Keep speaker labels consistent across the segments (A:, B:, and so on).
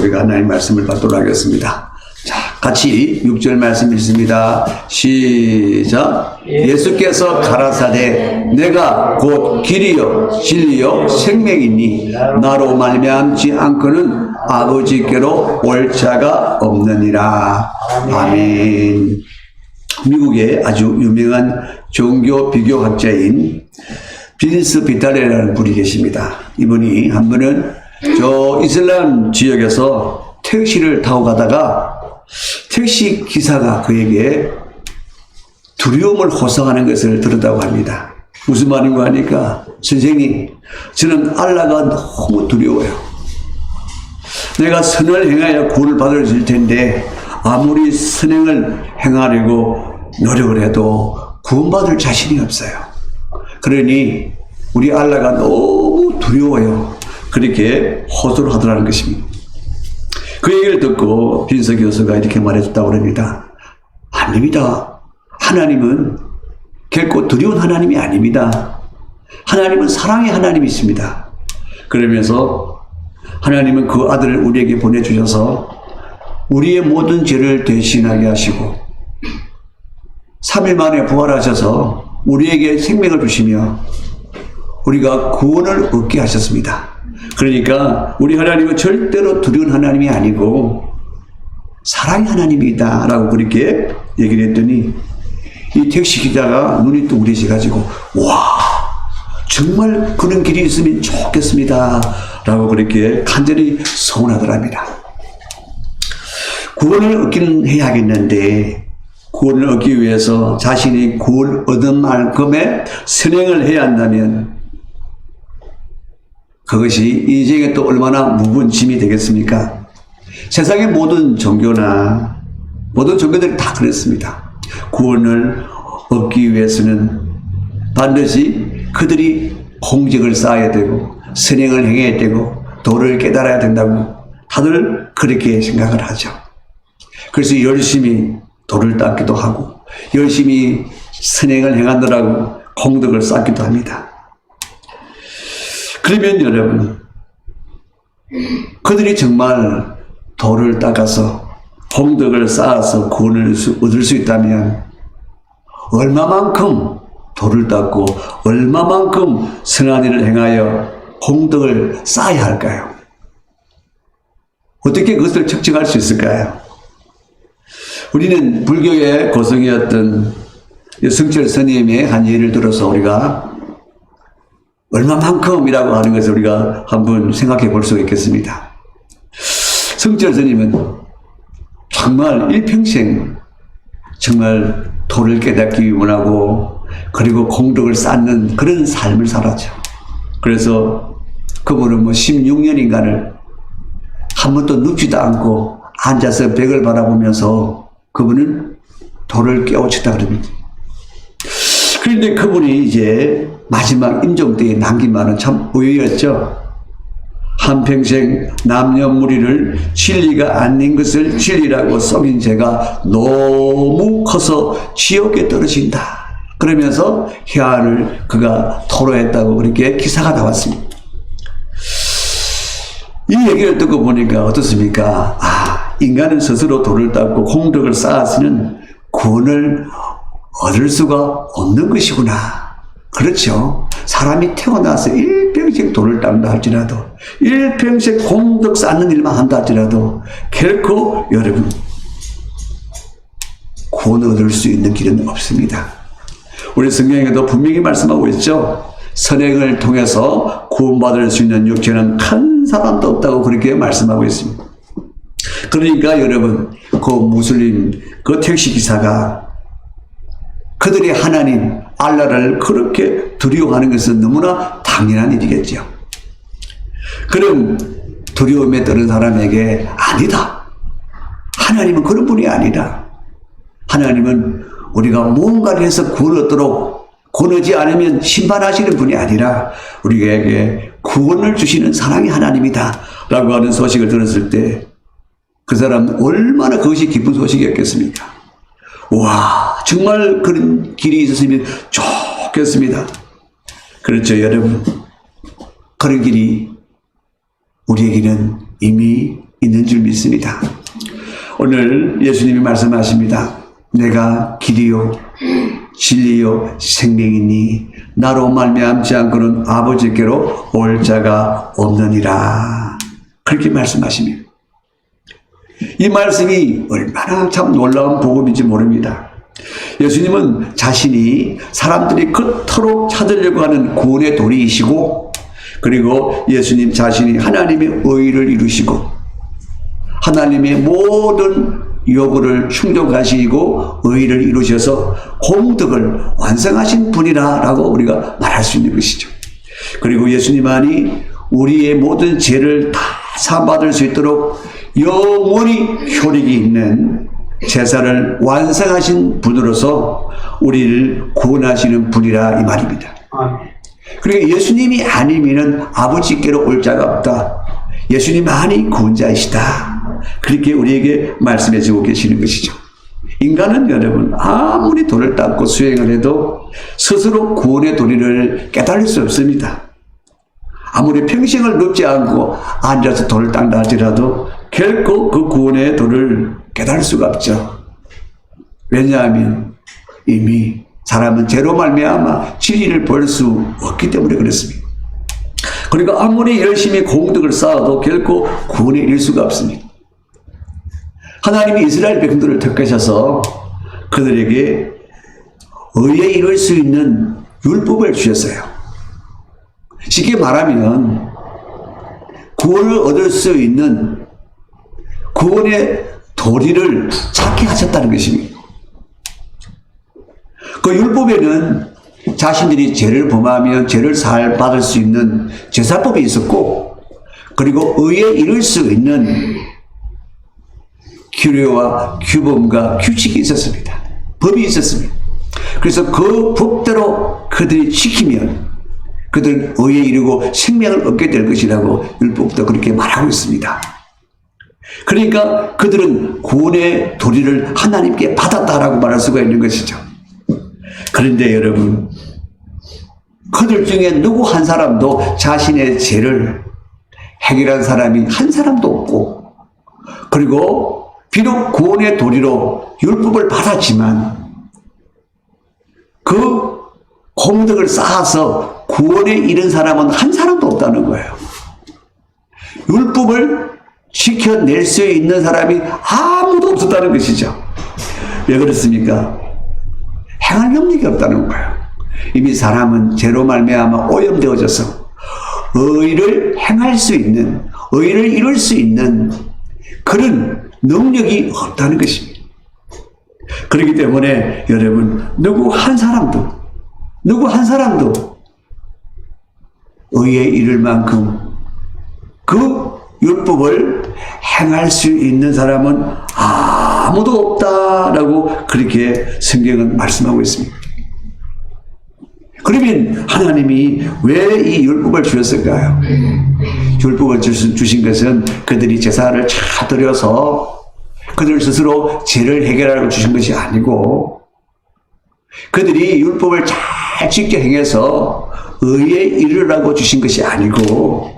A: 우리가 하나님 말씀을 받도록 하겠습니다. 자, 같이 6절 말씀 읽습니다. 시작. 예수께서 가라사대 내가 곧 길이요 진리요 생명이니 나로 말미암지 않고는 아버지께로 올 자가 없느니라. 아멘. 미국의 아주 유명한 종교 비교학자인 빈스 비탈레라는 분이 계십니다. 이분이 한 번은 저 이슬람 지역에서 택시를 타고 가다가 택시 기사가 그에게 두려움을 호소하는 것을 들었다고 합니다. 무슨 말인가 하니까 선생님, 저는 알라가 너무 두려워요. 내가 선을 행하여 구원을 받을 텐데 아무리 선행을 행하려고 노력을 해도 구원받을 자신이 없어요. 그러니 우리 알라가 너무 두려워요. 그렇게 호소를 하더라는 것입니다. 그 얘기를 듣고 빈서 교수가 이렇게 말해줬다고 합니다. 아닙니다. 하나님은 결코 두려운 하나님이 아닙니다. 하나님은 사랑의 하나님이십니다. 그러면서 하나님은 그 아들을 우리에게 보내주셔서 우리의 모든 죄를 대신하게 하시고 3일 만에 부활하셔서 우리에게 생명을 주시며 우리가 구원을 얻게 하셨습니다. 그러니까 우리 하나님은 절대로 두려운 하나님이 아니고 사랑의 하나님이다 라고 그렇게 얘기를 했더니 이 택시 기자가 눈이 둥그레져가지고 와, 정말 그런 길이 있으면 좋겠습니다 라고 그렇게 간절히 소원하더랍니다. 구원을 얻기는 해야겠는데 구원을 얻기 위해서 자신이 구원을 얻은 만큼의 선행을 해야 한다면 그것이 인생에 또 얼마나 무거운 짐이 되겠습니까? 세상의 모든 종교나 모든 종교들이 다 그렇습니다. 구원을 얻기 위해서는 반드시 그들이 공적을 쌓아야 되고 선행을 행해야 되고 도를 깨달아야 된다고 다들 그렇게 생각을 하죠. 그래서 열심히 도를 닦기도 하고 열심히 선행을 행하느라고 공덕을 쌓기도 합니다. 그러면 여러분, 그들이 정말 도를 닦아서 공덕을 쌓아서 구원을 얻을 수 있다면 얼마만큼 도를 닦고 얼마만큼 선한 일을 행하여 공덕을 쌓아야 할까요? 어떻게 그것을 측정할 수 있을까요? 우리는 불교의 고성이었던 성철 스님의 한 예를 들어서 우리가 얼마만큼이라고 하는 것을 우리가 한번 생각해 볼 수가 있겠습니다. 성철 스님은 정말 일평생 정말 도를 깨닫기 원하고 그리고 공덕을 쌓는 그런 삶을 살았죠. 그래서 그분은 16년인가를 한 번도 눕지도 않고 앉아서 벽을 바라보면서 그분은 도를 깨우쳤다 그럽니다. 그런데 그분이 이제 마지막 임종 때에 남긴 말은 참 의외였죠. 한평생 남녀무리를 진리가 아닌 것을 진리라고 속인 죄가 너무 커서 지옥에 떨어진다. 그러면서 혈안을 그가 토로했다고 그렇게 기사가 나왔습니다. 이 얘기를 듣고 보니까 어떻습니까? 인간은 스스로 도를 닦고 공덕을 쌓아서는 구원을 얻을 수가 없는 것이구나. 그렇죠. 사람이 태어나서 일평생 도를 닦는다 할지라도 일평생 공덕 쌓는 일만 한다 할지라도 결코 여러분 구원을 얻을 수 있는 길은 없습니다. 우리 성경에도 분명히 말씀하고 있죠. 선행을 통해서 구원받을 수 있는 육체는 한 사람도 없다고 그렇게 말씀하고 있습니다. 그러니까 여러분 그 무슬림 그 택시기사가 그들의 하나님 알라를 그렇게 두려워하는 것은 너무나 당연한 일이겠죠. 그럼 두려움에 떨은 사람에게 아니다. 하나님은 그런 분이 아니다. 하나님은 우리가 무언가를 해서 구원을 얻도록 구원하지 않으면 심판하시는 분이 아니라 우리에게 구원을 주시는 사랑의 하나님이다 라고 하는 소식을 들었을 때 그 사람은 얼마나 그것이 기쁜 소식이었겠습니까? 와, 정말 그런 길이 있었으면 좋겠습니다. 그렇죠, 여러분. 그런 길이 우리에게는 이미 있는 줄 믿습니다. 오늘 예수님이 말씀하십니다. 내가 길이요 진리요 생명이니 나로 말미암지 않고는 아버지께로 올 자가 없느니라. 그렇게 말씀하십니다. 이 말씀이 얼마나 참 놀라운 복음인지 모릅니다. 예수님은 자신이 사람들이 그토록 찾으려고 하는 구원의 도리이시고, 그리고 예수님 자신이 하나님의 의를 이루시고 하나님의 모든 요구를 충족하시고 의를 이루셔서 공덕을 완성하신 분이라고 우리가 말할 수 있는 것이죠. 그리고 예수님만이 우리의 모든 죄를 다 사함받을 수 있도록 영원히 효력이 있는 제사를 완성하신 분으로서 우리를 구원하시는 분이라 이 말입니다. 그러니까 예수님이 아니면은 아버지께로 올 자가 없다. 예수님만이 구원자이시다. 그렇게 우리에게 말씀해 주고 계시는 것이죠. 인간은 여러분 아무리 도를 닦고 수행을 해도 스스로 구원의 도리를 깨달을 수 없습니다. 아무리 평생을 눕지 않고 앉아서 도를 닦다 할지라도 결코 그 구원의 도를 깨달을 수가 없죠. 왜냐하면 이미 사람은 죄로 말미암아 진리를 볼 수 없기 때문에 그렇습니다. 그러니까 아무리 열심히 공덕을 쌓아도 결코 구원에 이를 수가 없습니다. 하나님이 이스라엘 백성들을 택하셔서 그들에게 의에 이룰 수 있는 율법을 주셨어요. 쉽게 말하면 구원을 얻을 수 있는 구원의 도리를 찾게 하셨다는 것입니다. 그 율법에는 자신들이 죄를 범하면 죄를 사할 받을 수 있는 제사법이 있었고, 그리고 의에 이룰 수 있는 규례와 규범과 규칙이 있었습니다. 법이 있었습니다. 그래서 그 법대로 그들이 지키면 그들은 의에 이르고 생명을 얻게 될 것이라고 율법도 그렇게 말하고 있습니다. 그러니까 그들은 구원의 도리를 하나님께 받았다라고 말할 수가 있는 것이죠. 그런데 여러분, 그들 중에 누구 한 사람도 자신의 죄를 해결한 사람이 한 사람도 없고, 그리고 비록 구원의 도리로 율법을 받았지만 그 공덕을 쌓아서 구원에 이른 사람은 한 사람도 없다는 거예요. 율법을 지켜낼 수 있는 사람이 아무도 없었다는 것이죠. 왜 그렇습니까? 행할 능력이 없다는 거예요. 이미 사람은 죄로 말미암아 오염되어져서 의를 행할 수 있는, 의를 이룰 수 있는 그런 능력이 없다는 것입니다. 그렇기 때문에 여러분, 누구 한 사람도 의에 이를 만큼 그 율법을 행할 수 있는 사람은 아무도 없다라고 그렇게 성경은 말씀하고 있습니다. 그러면 하나님이 왜 이 율법을 주셨을까요? 율법을 주신 것은 그들이 제사를 잘 드려서 그들 스스로 죄를 해결하라고 주신 것이 아니고, 그들이 율법을 잘 지켜 행해서 의에 이르라고 주신 것이 아니고,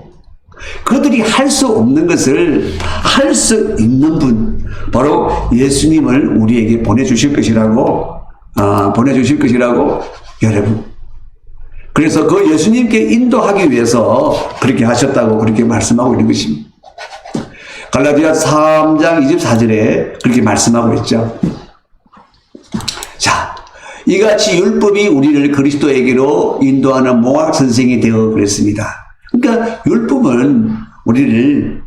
A: 그들이 할 수 없는 것을 할 수 있는 분, 바로 예수님을 우리에게 보내주실 것이라고 여러분. 그래서 그 예수님께 인도하기 위해서 그렇게 하셨다고 그렇게 말씀하고 있는 것입니다. 갈라디아 3장 24절에 그렇게 말씀하고 있죠. 자, 이같이 율법이 우리를 그리스도에게로 인도하는 몽학 선생이 되어 그랬습니다. 그러니까 율법은 우리를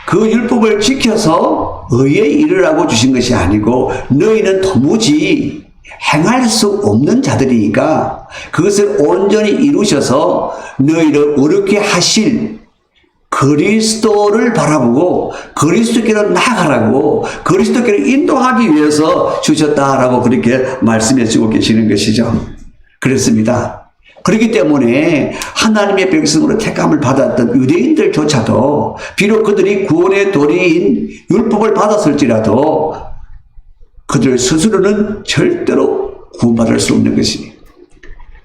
A: 그 율법을 지켜서 의에 이르라고 주신 것이 아니고, 너희는 도무지 행할 수 없는 자들이니까 그것을 온전히 이루셔서 너희를 어렵게 하실 그리스도를 바라보고 그리스도께로 나아가라고, 그리스도께로 인도하기 위해서 주셨다라고 그렇게 말씀해 주고 계시는 것이죠. 그렇습니다. 그렇기 때문에 하나님의 백성으로 택함을 받았던 유대인들조차도 비록 그들이 구원의 도리인 율법을 받았을지라도 그들 스스로는 절대로 구원받을 수 없는 것입니다.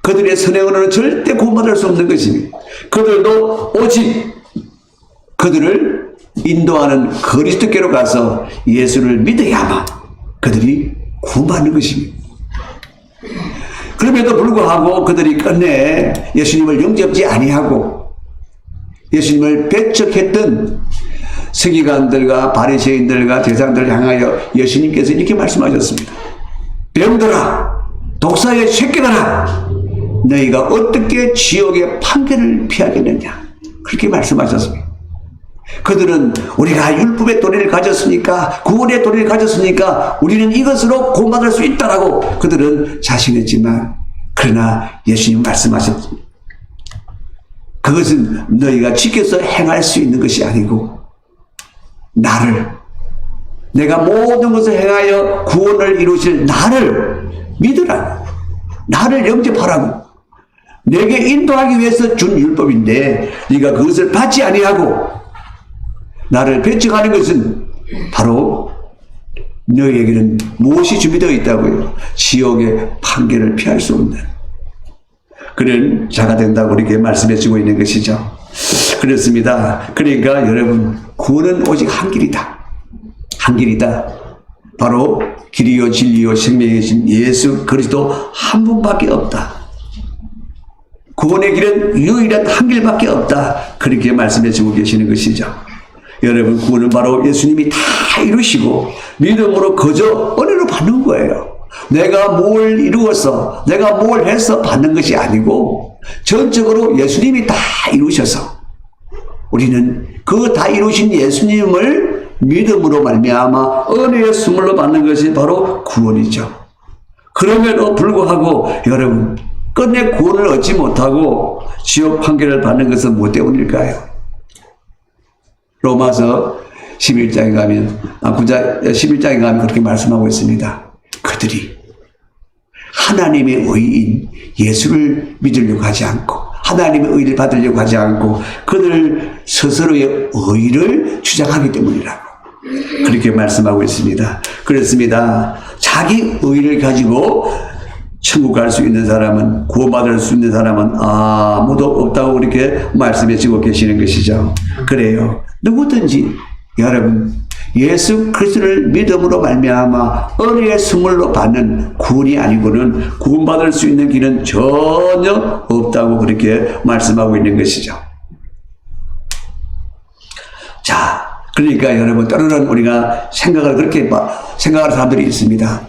A: 그들의 선행으로는 절대 구원받을 수 없는 것입니다. 그들도 오직 그들을 인도하는 그리스도께로 가서 예수를 믿어야만 그들이 구원받는 것입니다. 그럼에도 불구하고 그들이 끝내 예수님을 영접지 아니하고 예수님을 배척했던 서기관들과 바리새인들과 제사장들을 향하여 예수님께서 이렇게 말씀하셨습니다. 병들아, 독사의 새끼들아, 너희가 어떻게 지옥의 판결을 피하겠느냐, 그렇게 말씀하셨습니다. 그들은 우리가 율법의 도리를 가졌으니까, 구원의 도리를 가졌으니까 우리는 이것으로 구원받을 수 있다라고 그들은 자신했지만, 그러나 예수님 말씀하셨습니다. 그것은 너희가 지켜서 행할 수 있는 것이 아니고 나를, 내가 모든 것을 행하여 구원을 이루실 나를 믿으라, 나를 영접하라고, 내게 인도하기 위해서 준 율법인데 네가 그것을 받지 아니하고 나를 배척하는 것은 바로 너희에게는 무엇이 준비되어 있다고요? 지옥의 판결을 피할 수 없는 그런 자가 된다고 이렇게 말씀해 주고 있는 것이죠. 그렇습니다. 그러니까 여러분, 구원은 오직 한 길이다. 한 길이다. 바로 길이요 진리요 생명이신 예수 그리스도 한 분밖에 없다. 구원의 길은 유일한 한 길밖에 없다. 그렇게 말씀해 주고 계시는 것이죠. 여러분, 구원은 바로 예수님이 다 이루시고 믿음으로 거저 은혜로 받는 거예요. 내가 뭘 이루어서, 내가 뭘 해서 받는 것이 아니고 전적으로 예수님이 다 이루셔서 우리는 그 다 이루신 예수님을 믿음으로 말미암아 은혜의 선물로 받는 것이 바로 구원이죠. 그럼에도 불구하고 여러분, 끝내 구원을 얻지 못하고 지옥 판결을 받는 것은 뭐 때문일까요? 로마서 11장에 가면 11장에 가면 그렇게 말씀하고 있습니다. 그들이 하나님의 의인 예수를 믿으려고 하지 않고 하나님의 의를 받으려고 하지 않고 그들 스스로의 의를 주장하기 때문이라고 그렇게 말씀하고 있습니다. 그렇습니다. 자기 의를 가지고 천국 갈 수 있는 사람은, 구원받을 수 있는 사람은 아무도 없다고 이렇게 말씀해 주고 계시는 것이죠. 그래요. 누구든지 여러분, 예수 그리스도를 믿음으로 말미암아 은혜의 선물로 받는 구원이 아니고는 구원받을 수 있는 길은 전혀 없다고 그렇게 말씀하고 있는 것이죠. 자, 그러니까 여러분, 때로는 우리가 생각하는 사람들이 있습니다.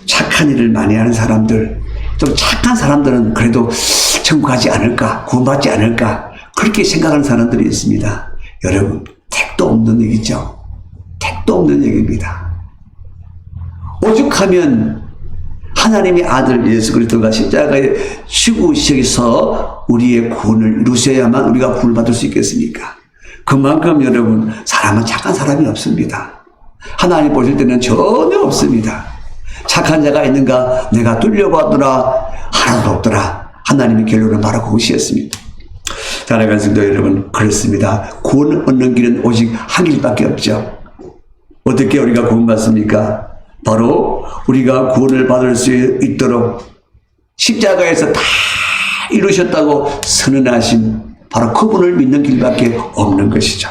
A: 착한 일을 많이 하는 사람들, 좀 착한 사람들은 그래도 천국 가지 않을까, 구원받지 않을까, 그렇게 생각하는 사람들이 있습니다. 여러분, 택도 없는 얘기죠. 택도 없는 얘기입니다. 오죽하면 하나님의 아들 예수 그리스도가 십자가에 죽으셔서 우리의 구원을 이루셔야만 우리가 구원을 받을 수 있겠습니까? 그만큼 여러분, 사람은 착한 사람이 없습니다. 하나님 보실 때는 전혀 없습니다. 착한 자가 있는가? 내가 뚫려봤더라 하나도 없더라. 하나님의 결론은 바로 그것이었습니다. 사랑하는 성도 여러분, 그렇습니다. 구원 얻는 길은 오직 한 길밖에 없죠. 어떻게 우리가 구원받습니까? 바로 우리가 구원을 받을 수 있도록 십자가에서 다 이루셨다고 선언하신 바로 그분을 믿는 길밖에 없는 것이죠.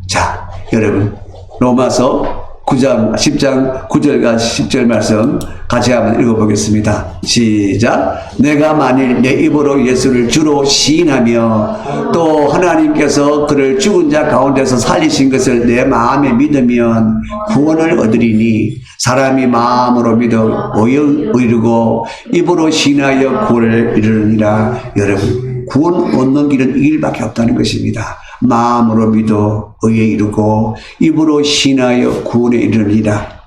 A: 자, 여러분, 로마서 9장, 10장 9절과 10절 말씀 같이 한번 읽어보겠습니다. 시작. 내가 만일 내 입으로 예수를 주로 시인하며 또 하나님께서 그를 죽은 자 가운데서 살리신 것을 내 마음에 믿으면 구원을 얻으리니 사람이 마음으로 믿어 의에 이르고 입으로 시인하여 구원을 이루느니라. 여러분, 구원 얻는 길은 이 길밖에 없다는 것입니다. 마음으로 믿어 의에 이르고 입으로 신하여 구원에 이르리라.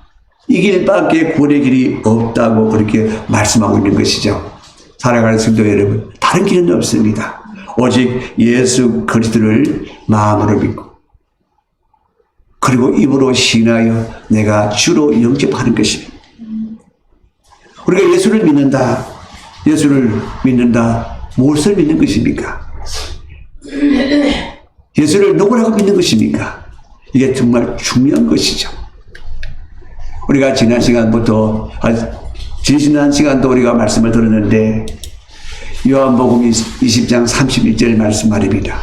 A: 이 길밖에 구원의 길이 없다고 그렇게 말씀하고 있는 것이죠. 사랑하는 성도 여러분, 다른 길은 없습니다. 오직 예수 그리스도를 마음으로 믿고 그리고 입으로 신하여 내가 주로 영접하는 것입니다. 우리가 예수를 믿는다. 예수를 믿는다. 무엇을 믿는 것입니까? 예수를 누구라고 믿는 것입니까? 이게 정말 중요한 것이죠. 우리가 지난 시간도 우리가 말씀을 들었는데 요한복음 20장 31절 말씀 말입니다.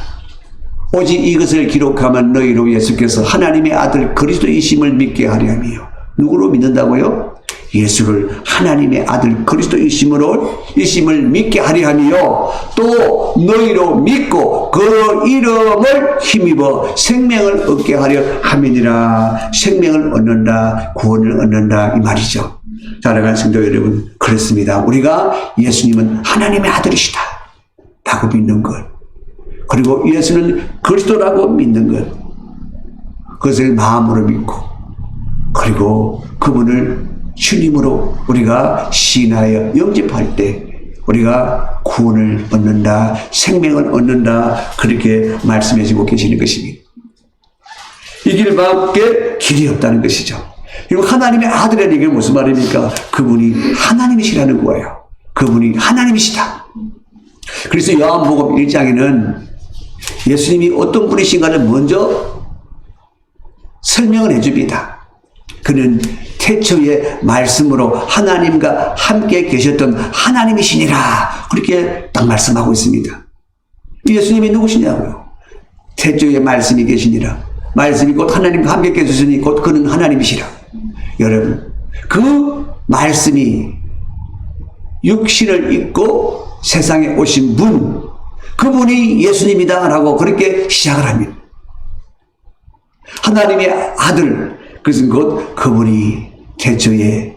A: 오직 이것을 기록하면 너희로 예수께서 하나님의 아들 그리스도이심을 믿게 하려 함이요. 누구로 믿는다고요? 예수를 하나님의 아들 그리스도이심을 믿게 하려 함이요. 또 너희로 믿고 그 이름을 힘입어 생명을 얻게 하려 함이니라. 생명을 얻는다, 구원을 얻는다 이 말이죠. 사랑하는 성도 여러분, 그렇습니다. 우리가 예수님은 하나님의 아들이시다 라고 믿는 것, 그리고 예수는 그리스도라고 믿는 것, 그것을 마음으로 믿고, 그리고 그분을 주님으로 우리가 신하여 영접할 때 우리가 구원을 얻는다, 생명을 얻는다, 그렇게 말씀해 주고 계시는 것입니다. 이 길밖에 길이 없다는 것이죠. 그리고 하나님의 아들이라는 게 무슨 말입니까? 그분이 하나님이시라는 거예요. 그분이 하나님이시다. 그래서 요한복음 1장에는 예수님이 어떤 분이신가를 먼저 설명을 해줍니다. 그는 태초의 말씀으로 하나님과 함께 계셨던 하나님이시니라. 그렇게 딱 말씀하고 있습니다. 예수님이 누구시냐고요? 태초의 말씀이 계시니라. 말씀이 곧 하나님과 함께 계셨으니 곧 그는 하나님이시라. 여러분, 그 말씀이 육신을 입고 세상에 오신 분, 그분이 예수님이다 라고 그렇게 시작을 합니다. 하나님의 아들, 그것은 곧 그분이 태초에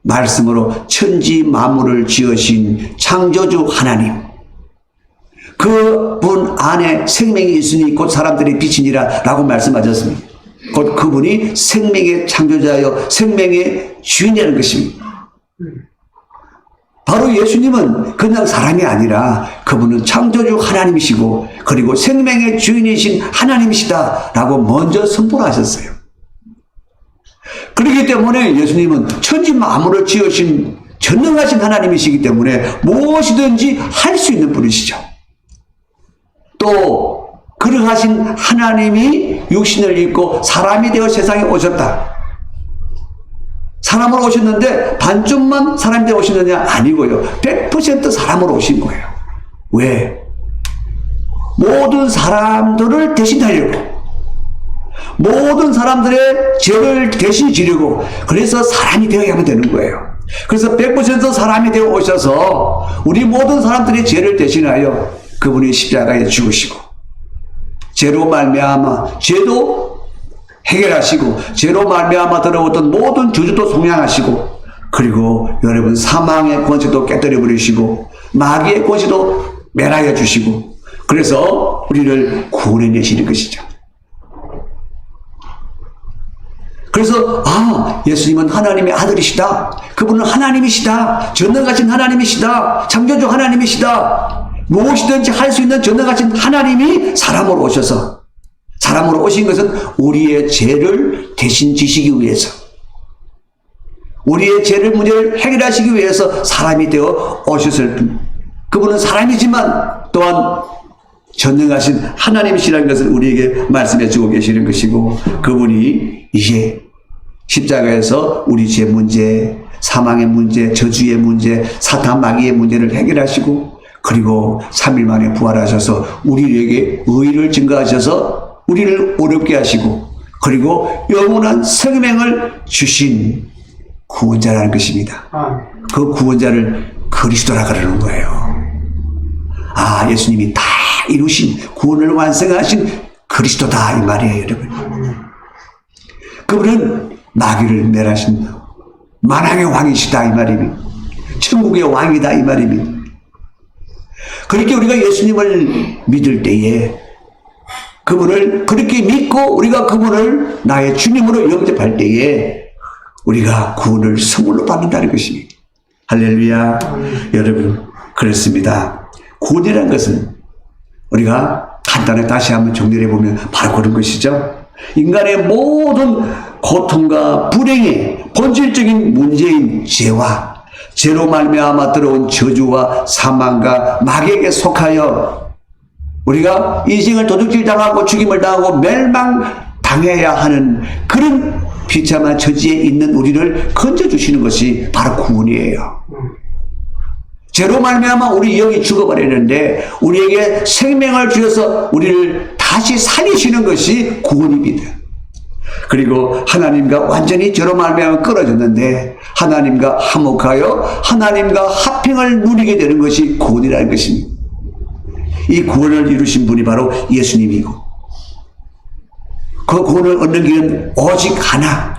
A: 말씀으로 천지 만물을 지으신 창조주 하나님, 그분 안에 생명이 있으니 곧 사람들의 빛이니라 라고 말씀하셨습니다. 곧 그분이 생명의 창조자여 생명의 주인이라는 것입니다. 바로 예수님은 그냥 사람이 아니라 그분은 창조주 하나님이시고 그리고 생명의 주인이신 하나님이시다 라고 먼저 선포를 하셨어요. 그렇기 때문에 예수님은 천지 만물을 지으신 전능하신 하나님이시기 때문에 무엇이든지 할 수 있는 분이시죠. 또 그러하신 하나님이 육신을 입고 사람이 되어 세상에 오셨다. 사람으로 오셨는데 반쪽만 사람이 되어 오셨느냐? 아니고요. 100% 사람으로 오신 거예요. 왜? 모든 사람들을 대신하려고, 모든 사람들의 죄를 대신 지려고, 그래서 사람이 되어야만 되는 거예요. 그래서 100% 사람이 되어 오셔서 우리 모든 사람들의 죄를 대신하여 그분이 십자가에 죽으시고 죄로 말미암아 죄도 해결하시고 죄로 말미암아 들어왔던 모든 저주도 속량하시고, 그리고 여러분 사망의 권세도 깨뜨려 버리시고 마귀의 권세도 멸하여 주시고, 그래서 우리를 구원해 내시는 것이죠. 그래서 예수님은 하나님의 아들이시다, 그분은 하나님이시다, 전능하신 하나님이시다, 창조주 하나님이시다, 무엇이든지 할 수 있는 전능하신 하나님이 사람으로 오셔서, 사람으로 오신 것은 우리의 죄를 대신 지시기 위해서, 우리의 죄를 문제를 해결하시기 위해서 사람이 되어 오셨을 뿐, 그분은 사람이지만 또한 전능하신 하나님이시라는 것을 우리에게 말씀해 주고 계시는 것이고, 그분이 이제 십자가에서 우리 죄 문제, 사망의 문제, 저주의 문제, 사탄 마귀의 문제를 해결하시고, 그리고 3일 만에 부활하셔서 우리에게 의를 증거하셔서 우리를 어렵게 하시고, 그리고 영원한 생명을 주신 구원자라는 것입니다. 그 구원자를 그리스도라 그러는 거예요. 예수님이 다 이루신, 구원을 완성하신 그리스도다 이 말이에요, 여러분. 그분은 마귀를 멸하신 만왕의 왕이시다 이 말입니다. 천국의 왕이다 이 말입니다. 그렇게 우리가 예수님을 믿을 때에, 그분을 그렇게 믿고 우리가 그분을 나의 주님으로 영접할 때에 우리가 구원을 선물로 받는다는 것입니다. 할렐루야. 여러분, 그렇습니다. 구원이라는 것은 우리가 간단하게 다시 한번 정리해 보면 바로 그런 것이죠. 인간의 모든 고통과 불행의 본질적인 문제인 죄와 죄로 말미암아 들어온 저주와 사망과 마귀에게 속하여 우리가 인생을 도둑질 당하고 죽임을 당하고 멸망당해야 하는 그런 비참한 처지에 있는 우리를 건져주시는 것이 바로 구원이에요. 죄로 말미암아 우리 영이 죽어버렸는데 우리에게 생명을 주셔서 우리를 다시 살리시는 것이 구원입니다. 그리고 하나님과 완전히 저로 말미암아 끊어졌는데 하나님과 화목하여 하나님과 화평을 누리게 되는 것이 구원이라는 것입니다. 이 구원을 이루신 분이 바로 예수님이고 그 구원을 얻는 길은 오직 하나,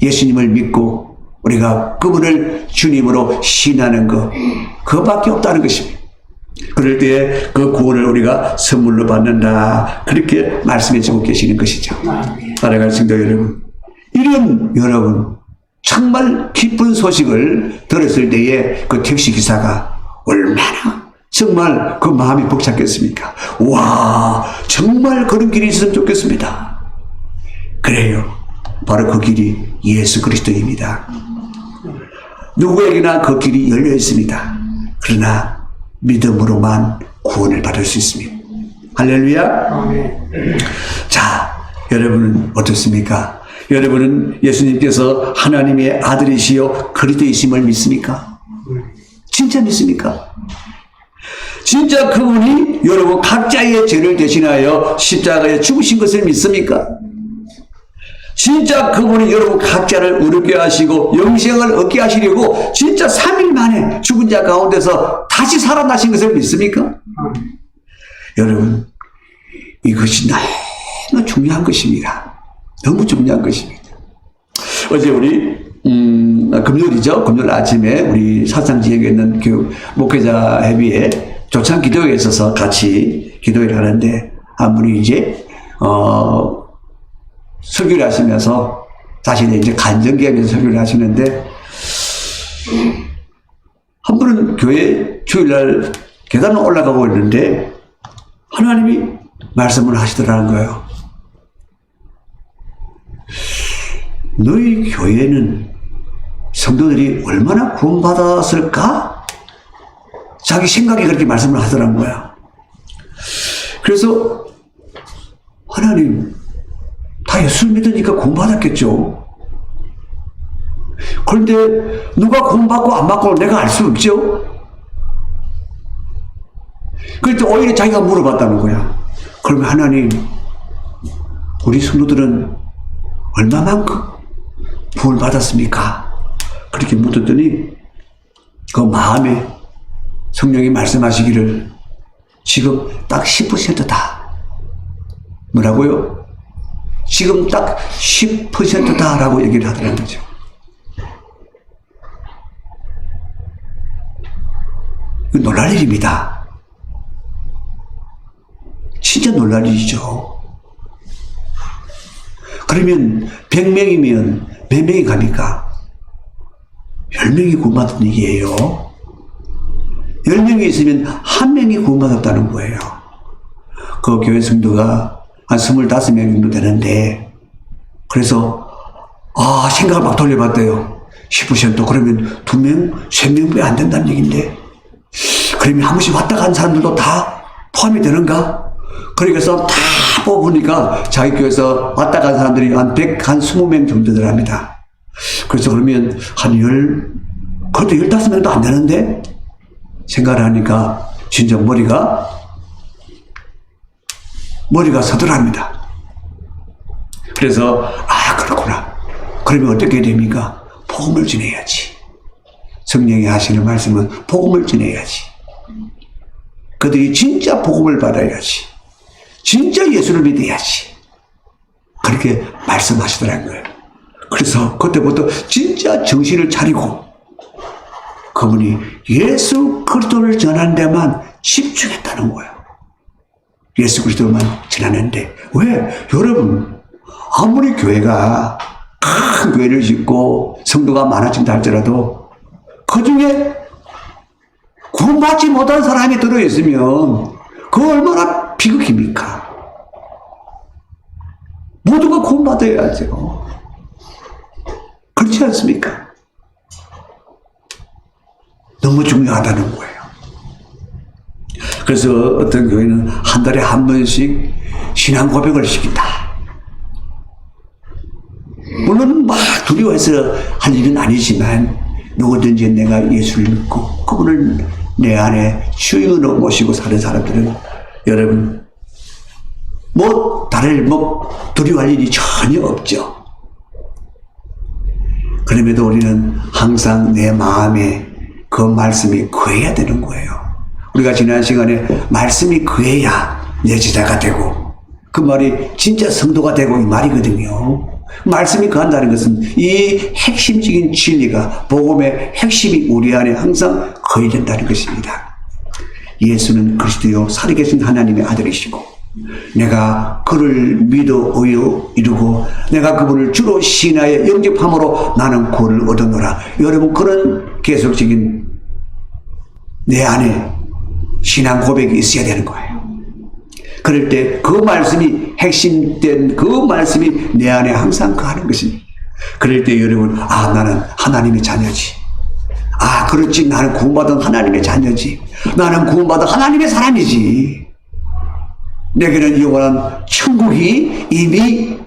A: 예수님을 믿고 우리가 그분을 주님으로 신하는 것, 그밖에 없다는 것입니다. 그럴 때에 그 구원을 우리가 선물로 받는다, 그렇게 말씀해 주고 계시는 것이죠. 사랑하는 성도 여러분, 이런 여러분 정말 기쁜 소식을 들었을 때에 그 택시기사가 얼마나 정말 그 마음이 벅찼겠습니까? 와, 정말 그런 길이 있으면 좋겠습니다. 그래요. 바로 그 길이 예수 그리스도입니다. 누구에게나 그 길이 열려 있습니다. 그러나 믿음으로만 구원을 받을 수 있습니다. 할렐루야. 자, 여러분은 어떻습니까? 여러분은 예수님께서 하나님의 아들이시요 그리스도이심을 믿습니까? 진짜 믿습니까? 진짜 그분이 여러분 각자의 죄를 대신하여 십자가에 죽으신 것을 믿습니까? 진짜 그분이 여러분 각자를 의롭게 하시고 영생을 얻게 하시려고 진짜 3일 만에 죽은 자 가운데서 다시 살아나신 것을 믿습니까? 여러분, 이것이 너무 중요한 것입니다. 너무 중요한 것입니다. 어제 우리 금요일이죠. 금요일 아침에 우리 사상 지역에 있는 목회자 회비에 조찬 기도회에 있어서 같이 기도회를 하는데 한 분이 이제 설교를 하시면서 자신의 이제 간증기하면서 설교를 하시는데 한 분은 교회 주일날 계단을 올라가고 있는데 하나님이 말씀을 하시더라는 거예요. 너희 교회는 성도들이 얼마나 구원받았을까? 자기 생각이 그렇게 말씀을 하더라는 거야. 그래서 하나님, 다 예수를 믿으니까 구원받았겠죠. 그런데 누가 구원받고 안 받고 내가 알 수 없죠. 그럴 때 오히려 자기가 물어봤다는 거야. 그러면 하나님, 우리 성도들은 얼마만큼 구원받았습니까? 그렇게 묻었더니 그 마음에 성령이 말씀하시기를 지금 딱 10%다. 뭐라고요? 지금 딱 10%다라고 얘기를 하더라는 거죠. 이거 놀랄 일입니다. 진짜 놀랄 일이죠. 그러면 100명이면 몇 명이 갑니까? 10명이 구원받은 얘기예요. 10명이 있으면 1명이 구원받았다는 거예요. 그 교회 성도가 한 25명 정도 되는데, 그래서, 생각을 막 돌려봤대요. 10% 그러면 2명, 3명밖에 안 된다는 얘기인데, 그러면 한 번씩 왔다 간 사람들도 다 포함이 되는가? 그래서 다 뽑으니까 자기 교회에서 왔다 간 사람들이 한 20명 정도 들어갑니다. 그래서 그러면 그것도 15명도 안 되는데? 생각을 하니까 진짜 머리가 서늘합니다. 그래서 그렇구나. 그러면 어떻게 됩니까? 복음을 전해야지. 성령이 하시는 말씀은 복음을 전해야지. 그들이 진짜 복음을 받아야지. 진짜 예수를 믿어야지. 그렇게 말씀하시더라는 거예요. 그래서 그때부터 진짜 정신을 차리고 그분이 예수 그리스도를 전하는 데만 집중했다는 거예요. 예수 그리스도만 전하는데. 왜? 여러분, 아무리 교회가 큰 교회를 짓고 성도가 많아진다 할지라도 그 중에 구원받지 못한 사람이 들어있으면 그 얼마나 비극입니까? 모두가 구원받아야죠. 그렇지 않습니까? 너무 중요하다는 거예요. 그래서 어떤 교회는 한 달에 한 번씩 신앙 고백을 시킨다. 물론 막 두려워해서 할 일은 아니지만 누구든지 내가 예수를 믿고 그분을 내 안에 주인으로 모시고 사는 사람들은 여러분 나를 두려워할 일이 전혀 없죠. 그럼에도 우리는 항상 내 마음에 그 말씀이 거해야 되는 거예요. 우리가 지난 시간에 말씀이 거해야 내 제자가 되고, 그 말이 진짜 성도가 되고 이 말이거든요. 말씀이 거한다는 것은 이 핵심적인 진리가, 복음의 핵심이 우리 안에 항상 거해진다는 것입니다. 예수는 그리스도요 살아계신 하나님의 아들이시고, 내가 그를 믿어 이루고 내가 그분을 주로 신하에 영접함으로 나는 구원을 얻어노라. 여러분, 그런 계속적인 내 안에 신앙 고백이 있어야 되는 거예요. 그럴 때 그 말씀이 핵심된 그 말씀이 내 안에 항상 거하는 것입니다. 그럴 때 여러분, 나는 하나님의 자녀지. 그렇지, 나는 구원받은 하나님의 자녀지. 나는 구원받은 하나님의 사람이지. 내게는 영원한 천국이 이미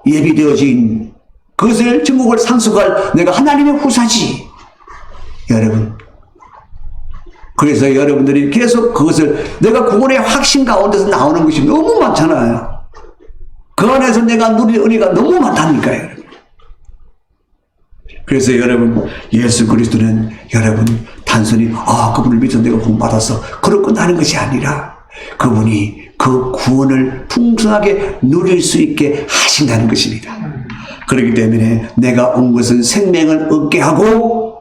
A: 예비되어진, 그것을 천국을 상속할 내가 하나님의 후사지. 여러분, 그래서 여러분들이 계속 그것을, 내가 구원의 확신 가운데서 나오는 것이 너무 많잖아요. 그 안에서 내가 누릴 은혜가 너무 많다니까요, 여러분. 그래서 여러분, 예수 그리스도는 여러분 단순히 그분을 믿어 내가 구원받았어, 그럴 끝나는 것이 아니라 그분이 그 구원을 풍성하게 누릴 수 있게 하신다는 것입니다. 그렇기 때문에 내가 온 것은 생명을 얻게 하고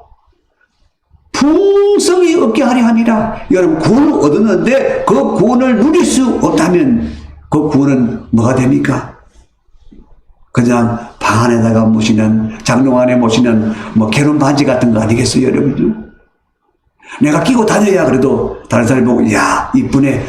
A: 풍성히 얻게 하려 함이라. 여러분, 구원을 얻었는데 그 구원을 누릴 수 없다면 그 구원은 뭐가 됩니까? 그냥 방 안에다가 모시는, 장롱 안에 모시는 결혼 반지 같은 거 아니겠어요, 여러분들? 내가 끼고 다녀야 그래도 다른 사람이 보고, 야, 이쁘네.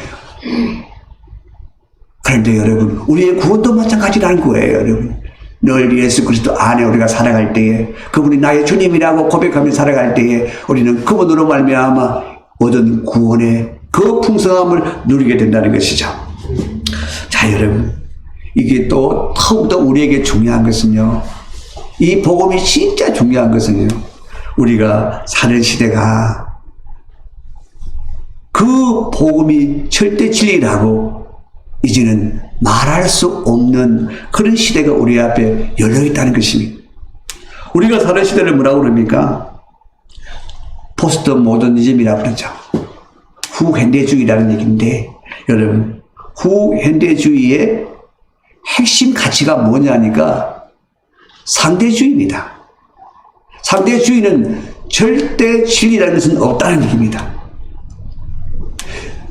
A: 그런데 여러분, 우리의 구원도 마찬가지라는 거예요, 여러분. 늘 예수 그리스도 안에 우리가 살아갈 때에, 그분이 나의 주님이라고 고백하며 살아갈 때에 우리는 그분으로 말미암아 얻은 구원의 그 풍성함을 누리게 된다는 것이죠. 자, 여러분, 이게 또 더욱더 우리에게 중요한 것은요, 이 복음이 진짜 중요한 것은요, 우리가 사는 시대가 그 복음이 절대 진리라고 이제는 말할 수 없는 그런 시대가 우리 앞에 열려있다는 것입니다. 우리가 사는 시대를 뭐라고 그럽니까? 포스트 모더니즘이라고 그러죠. 후현대주의라는 얘기인데, 여러분, 후현대주의의 핵심 가치가 뭐냐니까 상대주의입니다. 상대주의는 절대 진리라는 것은 없다는 얘기입니다.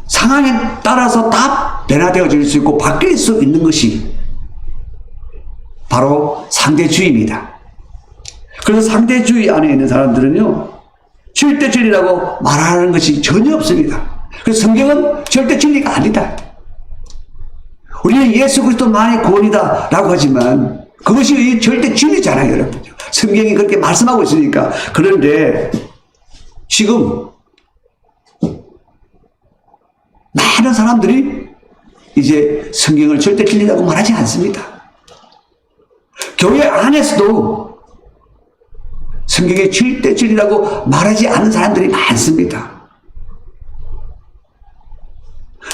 A: 상황에 따라서 다 변화되어질 수 있고 바뀔 수 있는 것이 바로 상대주의입니다. 그래서 상대주의 안에 있는 사람들은요, 절대 진리라고 말하는 것이 전혀 없습니다. 그래서 성경은 절대 진리가 아니다. 우리는 예수 그리스도만이 구원이다 라고 하지만 그것이 절대 진리잖아요, 여러분. 성경이 그렇게 말씀하고 있으니까. 그런데 지금 많은 사람들이 이제 성경을 절대 진리라고 말하지 않습니다. 교회 안에서도 성경의 절대 진리라고 말하지 않는 사람들이 많습니다.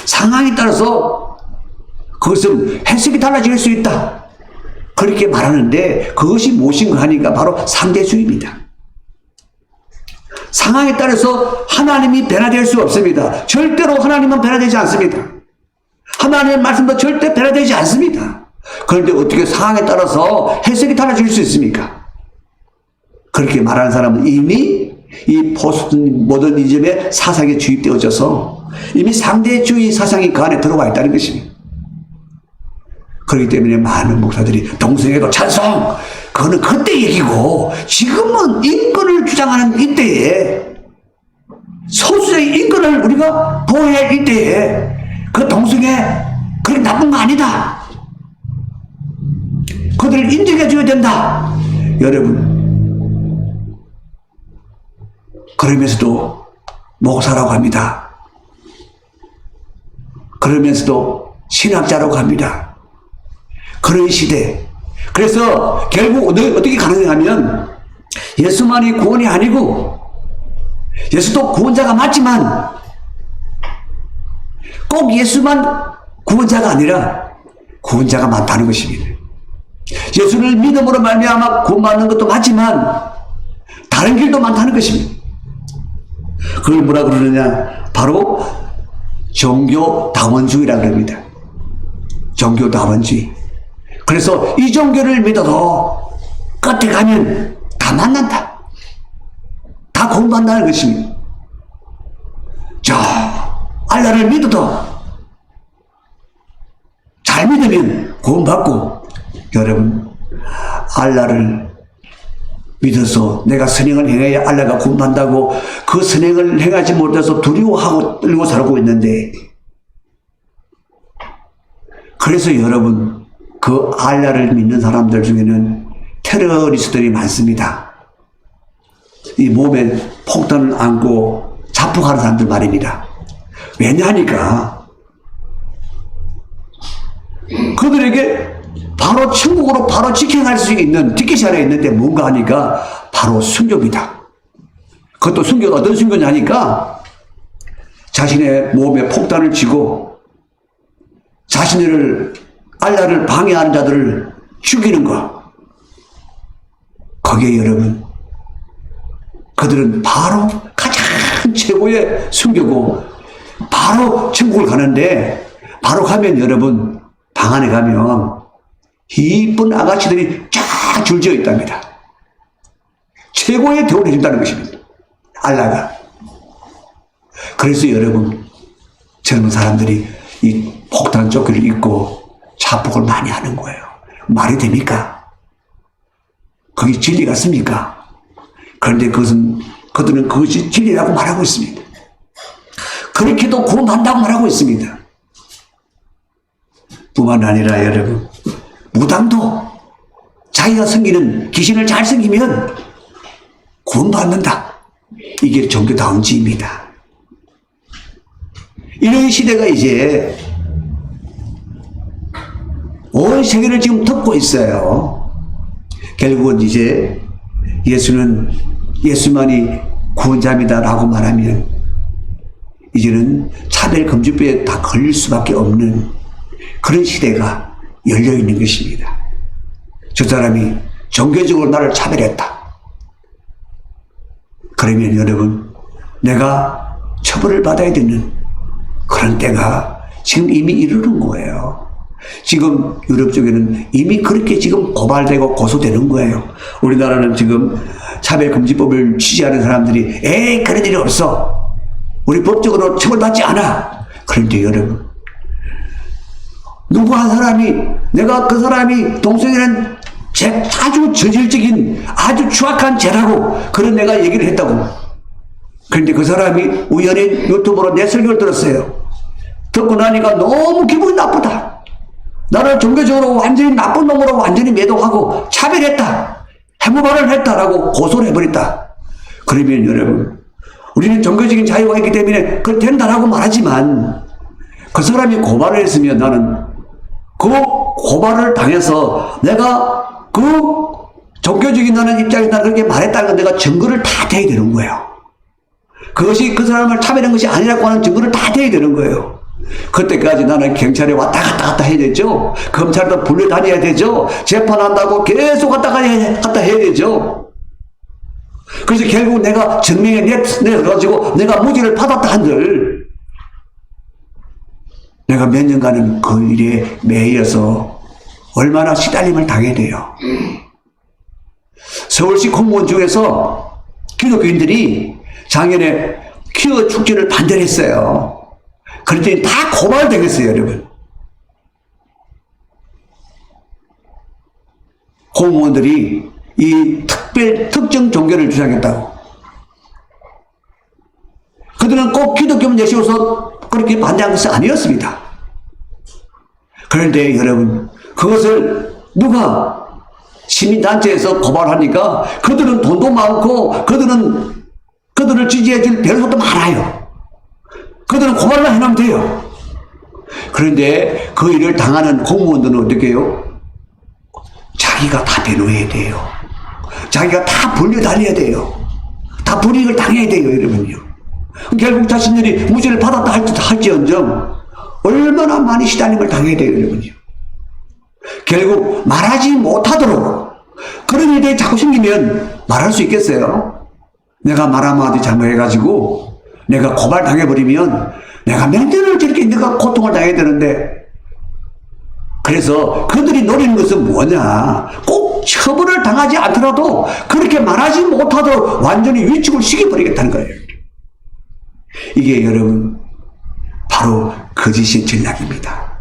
A: 상황에 따라서 그것은 해석이 달라질 수 있다, 그렇게 말하는데 그것이 무엇인가 하니까 바로 상대주의입니다. 상황에 따라서 하나님이 변화될 수 없습니다. 절대로 하나님은 변화되지 않습니다. 하나님의 말씀도 절대 변화되지 않습니다. 그런데 어떻게 상황에 따라서 해석이 달라질 수 있습니까? 그렇게 말하는 사람은 이미 이 포스트 모더니즘의 사상에 주입되어져서 이미 상대주의 사상이 그 안에 들어와 있다는 것입니다. 그렇기 때문에 많은 목사들이 동성애도 찬성, 그거는 그때 얘기고 지금은 인권을 주장하는 이때에, 소수의 인권을 우리가 보호해야 할 이때에 그 동성애 그렇게 나쁜 거 아니다, 그들을 인정해 줘야 된다. 여러분, 그러면서도 목사라고 합니다. 그러면서도 신학자라고 합니다. 그런 시대. 그래서 결국 어떻게 가능하면 예수만이 구원이 아니고, 예수도 구원자가 맞지만 꼭 예수만 구원자가 아니라 구원자가 많다는 것입니다. 예수를 믿음으로 말미암아 구원받는 것도 맞지만 다른 길도 많다는 것입니다. 그걸 뭐라 그러느냐? 바로 종교다원주의라고 합니다. 종교다원주의. 그래서 이 종교를 믿어도 끝에 가면 다 만난다. 다 구원받는다는 것입니다. 알라를 믿어도 잘 믿으면 구원받고, 여러분, 알라를 믿어서 내가 선행을 행해야 알라가 구원받는다고 그 선행을 행하지 못해서 두려워하고 떨고 살고 있는데, 그래서 여러분, 그 알라를 믿는 사람들 중에는 테러리스트들이 많습니다. 이 몸에 폭탄을 안고 자폭하는 사람들 말입니다. 왜냐하니까 그들에게 바로 천국으로 바로 직행할 수 있는 티켓이 하나 있는데 뭔가 하니까 바로 순교입니다. 그것도 순교가 어떤 순교냐니까 자신의 몸에 폭탄을 쥐고 자신을 알라를 방해하는 자들을 죽이는 것. 거기에 여러분, 그들은 바로 가장 최고의 순교고 바로 천국을 가는데, 바로 가면 여러분, 방 안에 가면 이쁜 아가씨들이 쫙 줄지어 있답니다. 최고의 대우를 해준다는 것입니다. 알라가. 그래서 여러분, 젊은 사람들이 이 폭탄 조끼를 입고 자폭을 많이 하는 거예요. 말이 됩니까? 그게 진리 같습니까? 그런데 그들은 그것이 진리라고 말하고 있습니다. 그렇게도 구원한다고 말하고 있습니다. 뿐만 아니라 여러분, 무당도 자기가 섬기는 귀신을 잘 섬기면 구원받는다. 이게 종교다운지입니다. 이런 시대가 이제 온 세계를 지금 덮고 있어요. 결국은 이제 예수만이 구원자입니다라고 말하면 이제는 차별금지법에 다 걸릴 수밖에 없는 그런 시대가 열려있는 것입니다. 저 사람이 종교적으로 나를 차별했다. 그러면 여러분, 내가 처벌을 받아야 되는 그런 때가 지금 이미 이르는 거예요. 지금 유럽 쪽에는 이미 그렇게 지금 고발되고 고소되는 거예요. 우리나라는 지금 차별금지법을 취재하는 사람들이 에이 그런 일이 없어, 우리 법적으로 처벌받지 않아. 그런데 여러분, 누구 한 사람이, 내가 그 사람이 동성애는 아주 저질적인 아주 추악한 죄라고 그런 내가 얘기를 했다고. 그런데 그 사람이 우연히 유튜브로 내 설교를 들었어요. 듣고 나니까 너무 기분이 나쁘다. 나를 종교적으로 완전히 나쁜 놈으로 완전히 매도하고 차별했다, 해무발을 했다라고 고소를 해버렸다. 그러면 여러분, 우리는 종교적인 자유가 있기 때문에 그걸 된다라고 말하지만, 그 사람이 고발을 했으면 나는 그 고발을 당해서 내가 그 종교적인 나는 입장에서 나는 그렇게 말했다는 건 내가 증거를 다 대야 되는 거예요. 그것이 그 사람을 차별한 것이 아니라고 하는 증거를 다 대야 되는 거예요. 그때까지 나는 경찰에 왔다 갔다 해야 되죠. 검찰도 불려다녀야 되죠. 재판한다고 계속 갔다 해야 되죠. 그래서 결국 내가 증명에 내가지고 내가 무죄를 받았다 한들, 내가 몇 년간은 그 일에 매여서 얼마나 시달림을 당해야 돼요. 서울시 공무원 중에서 기독교인들이 작년에 퀴어 축제를 반대를 했어요. 그랬더니 다 고발되겠어요, 여러분. 공무원들이 이 특정 종교를 주장했다고. 그들은 꼭 기독교만 내세워서 그렇게 반대한 것이 아니었습니다. 그런데 여러분, 그것을 누가 시민단체에서 고발하니까 그들은 돈도 많고 그들을 지지해줄 변호사도 많아요. 그들은 고발만 해놓으면 돼요. 그런데 그 일을 당하는 공무원들은 어떻게 해요? 자기가 다 변호해야 돼요. 자기가 다 불려다녀야 돼요. 다 불이익을 당해야 돼요, 여러분요. 결국 자신들이 무죄를 받았다 할지언정 얼마나 많이 시달림을 당해야 돼요, 여러분요. 결국 말하지 못하도록 그런 일이 자꾸 생기면 말할 수 있겠어요? 내가 말 한마디 잘못해가지고 내가 고발당해버리면 내가 몇 년을 저렇게 내가 고통을 당해야 되는데, 그래서 그들이 노리는 것은 뭐냐? 꼭 처벌을 당하지 않더라도 그렇게 말하지 못하도록 완전히 위축을 시켜버리겠다는 거예요. 이게 여러분 바로 거짓의 전략입니다.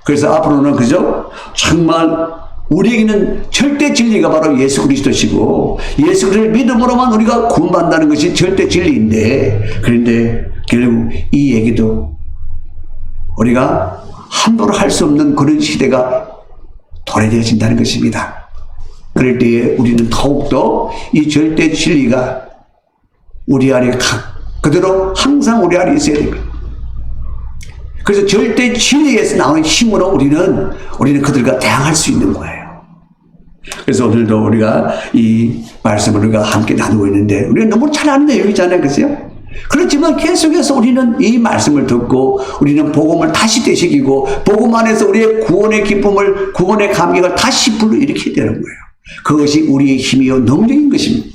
A: 그래서 앞으로는 그죠? 정말 우리에게는 절대 진리가 바로 예수 그리스도시고 예수 그리스도를 믿음으로만 우리가 구원받는다는 것이 절대 진리인데, 그런데 결국 이 얘기도 우리가 함부로 할 수 없는 그런 시대가 도래되어진다는 것입니다. 그럴 때에 우리는 더욱더 이 절대 진리가 우리 안에 그대로 항상 우리 안에 있어야 됩니다. 그래서 절대 진리에서 나오는 힘으로 우리는 그들과 대항할 수 있는 거예요. 그래서 오늘도 우리가 이 말씀을 우리가 함께 나누고 있는데, 우리가 너무 잘 아는 내용이잖아요. 그죠? 그렇지만 계속해서 우리는 이 말씀을 듣고 우리는 복음을 다시 되새기고 복음 안에서 우리의 구원의 기쁨을, 구원의 감격을 다시 불러일으켜야 되는 거예요. 그것이 우리의 힘이요 능력인 것입니다.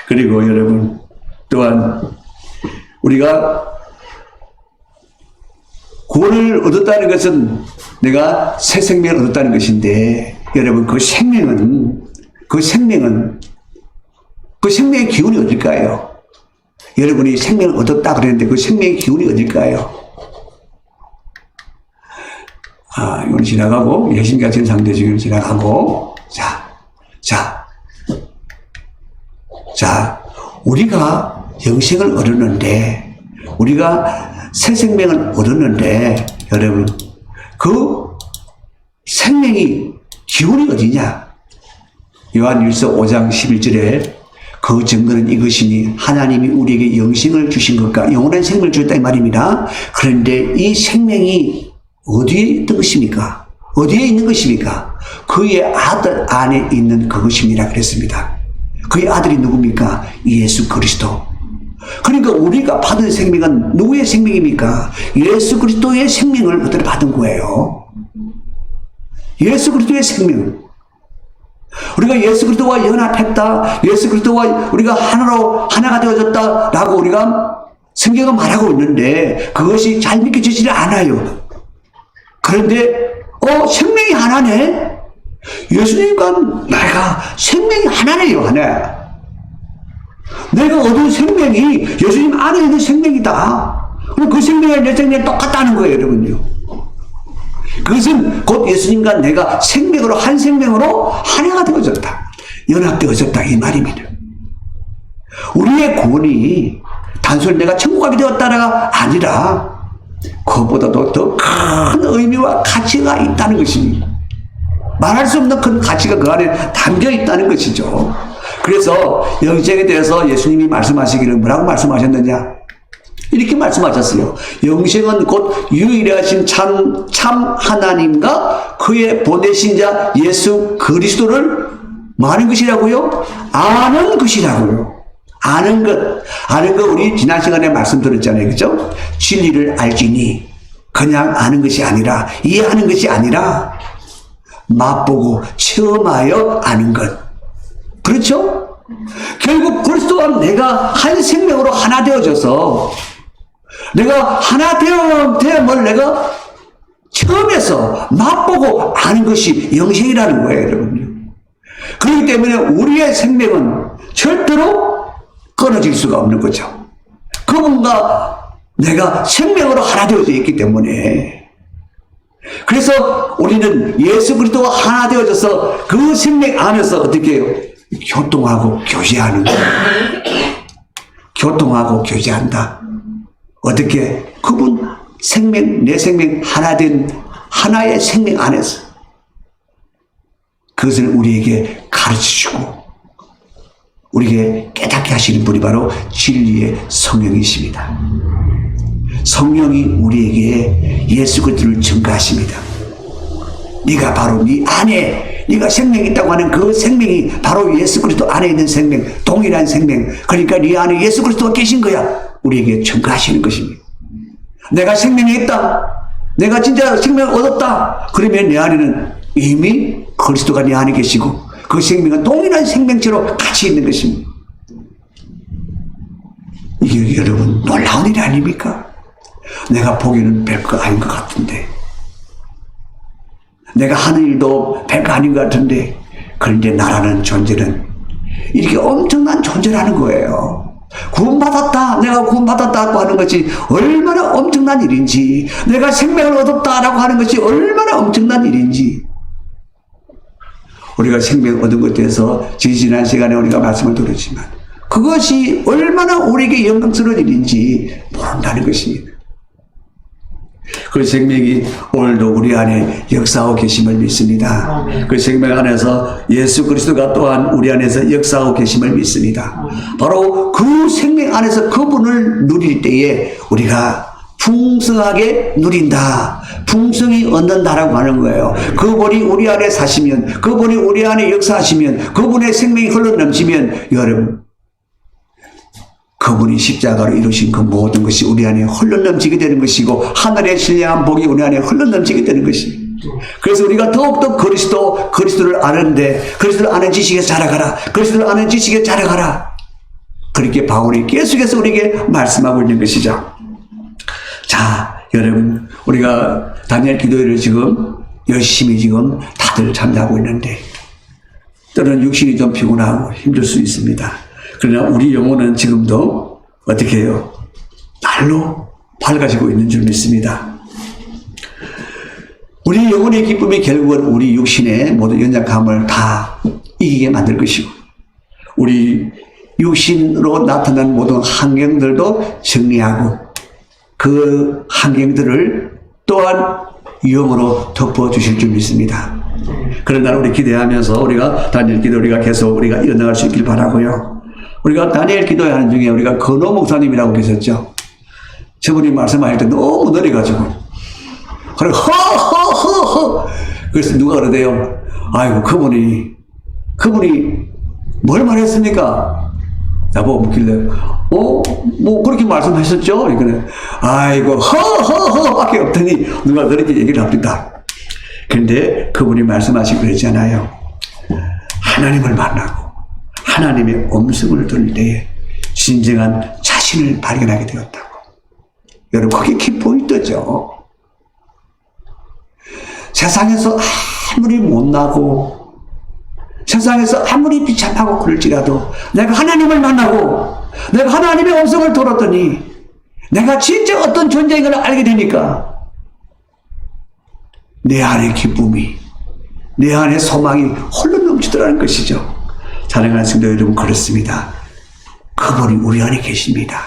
A: 그리고 여러분 또한 우리가 구원을 얻었다는 것은 내가 새 생명을 얻었다는 것인데, 여러분 그 생명의 기운이 어딜까요? 여러분이 생명을 얻었다 그랬는데 그 생명의 기운이 어딜까요? 이건 지나가고, 예수님과 전상대중을 지나가고, 자, 우리가 영생을 얻었는데, 우리가 새 생명을 얻었는데, 여러분, 그 생명이 기운이 어디냐? 요한일서 5장 11절에 그 증거는 이것이니 하나님이 우리에게 영생을 주신 것과 영원한 생명을 주었다 이 말입니다. 그런데 이 생명이 어디에 있는 것입니까? 어디에 있는 것입니까? 그의 아들 안에 있는 그것입니다 그랬습니다. 그의 아들이 누굽니까? 예수 그리스도. 그러니까 우리가 받은 생명은 누구의 생명입니까? 예수 그리스도의 생명을 그들이 받은 거예요. 예수 그리스도의 생명. 우리가 예수 그리스도와 연합했다, 예수 그리스도와 우리가 하나가 되어졌다라고 우리가 성경은 말하고 있는데 그것이 잘 믿겨지지 않아요. 그런데 생명이 하나네? 예수님과 내가 생명이 하나네요. 하나. 내가 얻은 생명이 예수님 안에 있는 생명이다. 그 생명이 내 생명이 똑같다는 거예요, 여러분요. 그것은 곧 예수님과 내가 생명으로, 한 생명으로 하나가 되어졌다, 연합되어졌다 이 말입니다. 우리의 구원이 단순히 내가 천국 가게 되었다가 아니라 그것보다도 더 큰 의미와 가치가 있다는 것입니다. 말할 수 없는 큰 가치가 그 안에 담겨 있다는 것이죠. 그래서 영생에 대해서 예수님이 말씀하시기를 뭐라고 말씀하셨느냐? 이렇게 말씀하셨어요. 영생은 곧 유일하신 참 하나님과 그의 보내신 자 예수 그리스도를 뭐 하는 것이라고요? 아는 것이라고요. 아는 것 우리 지난 시간에 말씀드렸잖아요. 그죠? 진리를 알지니 그냥 아는 것이 아니라, 이해하는 것이 아니라 맛보고 체험하여 아는 것. 그렇죠? 결국 그리스도와 내가 한 생명으로 하나 되어져서 내가 하나 되었을 내가 처음에서 맛보고 아는 것이 영생이라는 거예요, 여러분. 그렇기 때문에 우리의 생명은 절대로 끊어질 수가 없는 거죠. 그분과 내가 생명으로 하나 되어져 있기 때문에. 그래서 우리는 예수 그리스도와 하나 되어져서 그 생명 안에서 어떻게 해요? 교통하고 교제하는 거예요. 교통하고 교제한다. 어떻게? 그분 생명, 내 생명 하나 된 하나의 생명 안에서 그것을 우리에게 가르쳐주고 우리에게 깨닫게 하시는 분이 바로 진리의 성령이십니다. 성령이 우리에게 예수 그리스도를 증거하십니다. 네가 바로 네 안에 네가 생명이 있다고 하는 그 생명이 바로 예수 그리스도 안에 있는 생명, 동일한 생명. 그러니까 네 안에 예수 그리스도가 계신 거야. 우리에게 증거하시는 것입니다. 내가 생명이 있다. 내가 진짜 생명을 얻었다. 그러면 내 안에는 이미 그리스도가 내 안에 계시고 그 생명은 동일한 생명체로 같이 있는 것입니다. 이게 여러분 놀라운 일이 아닙니까? 내가 보기에는 별거 아닌 것 같은데, 내가 하는 일도 별거 아닌 것 같은데, 그런데 나라는 존재는 이렇게 엄청난 존재라는 거예요. 구원받았다, 내가 구원받았다고 하는 것이 얼마나 엄청난 일인지, 내가 생명을 얻었다라고 하는 것이 얼마나 엄청난 일인지, 우리가 생명을 얻은 것에 대해서 지난 시간에 우리가 말씀을 드렸지만 그것이 얼마나 우리에게 영광스러운 일인지 모른다는 것입니다. 그 생명이 오늘도 우리 안에 역사하고 계심을 믿습니다. 그 생명 안에서 예수 그리스도가 또한 우리 안에서 역사하고 계심을 믿습니다. 바로 그 생명 안에서 그분을 누릴 때에 우리가 풍성하게 누린다, 풍성히 얻는다라고 하는 거예요. 그분이 우리 안에 사시면, 그분이 우리 안에 역사하시면, 그분의 생명이 흘러넘치면, 여러분, 그분이 십자가로 이루신 그 모든 것이 우리 안에 흘러넘치게 되는 것이고, 하늘의 신령한 복이 우리 안에 흘러넘치게 되는 것입니다. 그래서 우리가 더욱더 그리스도를 아는데, 그리스도를 아는 지식에 자라가라, 그리스도를 아는 지식에 자라가라, 그렇게 바울이 계속해서 우리에게 말씀하고 있는 것이죠. 자, 여러분, 우리가 다니엘 기도회를 지금 열심히 지금 다들 참여하고 있는데, 때로는 육신이 좀 피곤하고 힘들 수 있습니다. 그러나 우리 영혼은 지금도 어떻게 해요? 날로 밝아지고 있는 줄 믿습니다. 우리 영혼의 기쁨이 결국은 우리 육신의 모든 연약함을 다 이기게 만들 것이고, 우리 육신으로 나타난 모든 환경들도 정리하고 그 환경들을 또한 영으로 덮어주실 줄 믿습니다. 그런 날 우리 기대하면서 우리가 다니엘 기도 우리가 계속 우리가 이어나갈 수 있길 바라고요. 우리가 다니엘 기도하는 중에 우리가 건호 목사님이라고 계셨죠. 저분이 말씀하실 때 너무 느려가지고 그래 허허허허 그래서 누가 그러대요. 아이고 그분이 뭘 말했습니까? 나보고 묻길래 뭐 그렇게 말씀하셨죠? 그러니까 아이고 허허허 밖에 없더니 누가 그렇게 얘기를 합니다. 그런데 그분이 말씀하시고 그랬잖아요. 하나님을 만나고 하나님의 음성을 들을 때에 진정한 자신을 발견하게 되었다고. 여러분 그게 키포인트죠. 세상에서 아무리 못나고 세상에서 아무리 비참하고 그럴지라도 내가 하나님을 만나고 내가 하나님의 음성을 들었더니 내가 진짜 어떤 존재인 걸 알게 되니까 내 안의 기쁨이, 내 안의 소망이 홀로 넘치더라는 것이죠. 사랑하는 성도 여러분, 그렇습니다. 그분이 우리 안에 계십니다.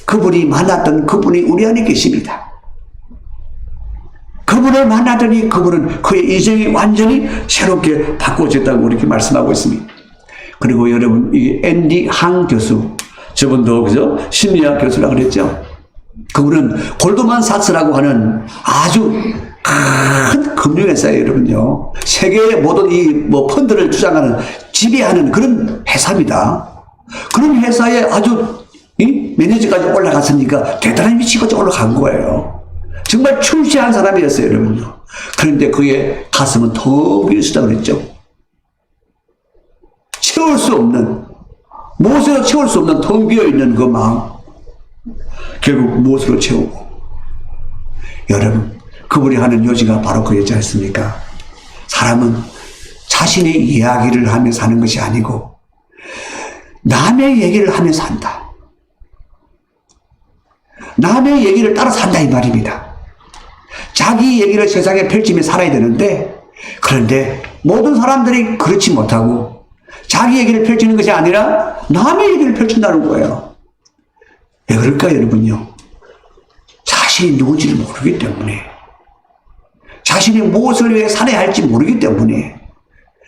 A: 그분이 만났던 그분이 우리 안에 계십니다. 그분을 만나더니 그분은 그의 인생이 완전히 새롭게 바꿔졌다고 이렇게 말씀하고 있습니다. 그리고 여러분, 이 앤디 항 교수, 저분도 그죠? 심리학 교수라고 그랬죠? 그분은 골드만삭스라고 하는 아주 큰 금융회사예요, 여러분요. 세계의 모든 이 펀드를 주장하는, 지배하는 그런 회사입니다. 그런 회사에 아주 매니저까지 올라갔으니까 대단한 위치까지 올라간 거예요. 정말 출세한 사람이었어요, 여러분요. 그런데 그의 가슴은 텅 비었다고 그랬죠. 채울 수 없는, 무엇으로 채울 수 없는 텅 비어있는 그 마음. 결국 무엇으로 채우고. 여러분, 그분이 하는 요지가 바로 그였지 않습니까? 사람은 자신의 이야기를 하며 사는 것이 아니고 남의 얘기를 하며 산다. 남의 얘기를 따라 산다 이 말입니다. 자기 얘기를 세상에 펼치며 살아야 되는데, 그런데 모든 사람들이 그렇지 못하고 자기 얘기를 펼치는 것이 아니라 남의 얘기를 펼친다는 거예요. 왜 그럴까요, 여러분요? 자신이 누군지를 모르기 때문에, 자신이 무엇을 위해 살아야 할지 모르기 때문에,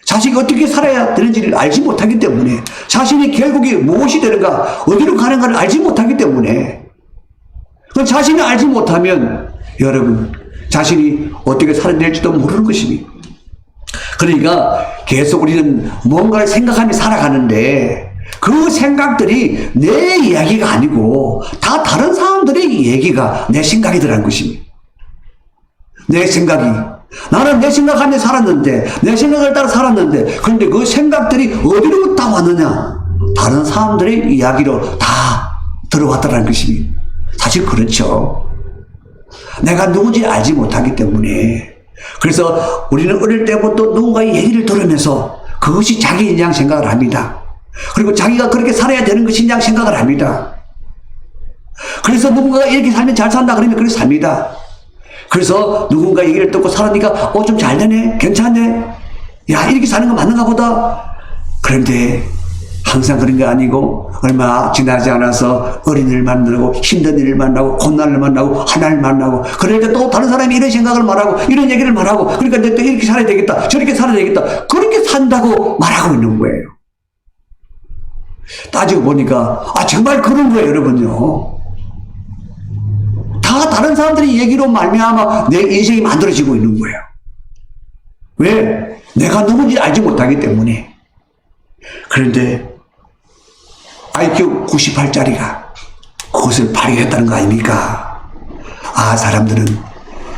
A: 자신이 어떻게 살아야 되는지를 알지 못하기 때문에, 자신이 결국에 무엇이 되는가, 어디로 가는가를 알지 못하기 때문에, 그 자신이 알지 못하면 여러분 자신이 어떻게 살아야 될지도 모르는 것입니다. 그러니까 계속 우리는 뭔가를 생각하며 살아가는데 그 생각들이 내 이야기가 아니고 다 다른 사람들의 얘기가 내 생각이더라는 것입니다. 내 생각이. 나는 내 생각하며 살았는데, 내 생각을 따라 살았는데, 그런데 그 생각들이 어디로 다 왔느냐? 다른 사람들의 이야기로 다 들어왔다는 것이 사실 그렇죠. 내가 누군지 알지 못하기 때문에. 그래서 우리는 어릴 때부터 누군가의 얘기를 들으면서 그것이 자기인 양 생각을 합니다. 그리고 자기가 그렇게 살아야 되는 것인 양 생각을 합니다. 그래서 누군가가 이렇게 살면 잘 산다 그러면 그렇게 삽니다. 그래서 누군가 얘기를 듣고 살았으니까 좀 잘 되네, 괜찮네, 야 이렇게 사는 거 맞는가 보다. 그런데 항상 그런 게 아니고 얼마 지나지 않아서 어린이를 만나고 힘든 일을 만나고 고난을 만나고 하나님을 만나고 그럴 때 또 다른 사람이 이런 생각을 말하고 이런 얘기를 말하고 그러니까 내가 또 이렇게 살아야 되겠다 저렇게 살아야 되겠다 그렇게 산다고 말하고 있는 거예요. 따지고 보니까 정말 그런 거예요 여러분요. 다 다른 사람들의 얘기로 말미암아 내 인생이 만들어지고 있는 거예요. 왜? 내가 누군지 알지 못하기 때문에. 그런데 IQ 98짜리가 그것을 발휘했다는 거 아닙니까? 사람들은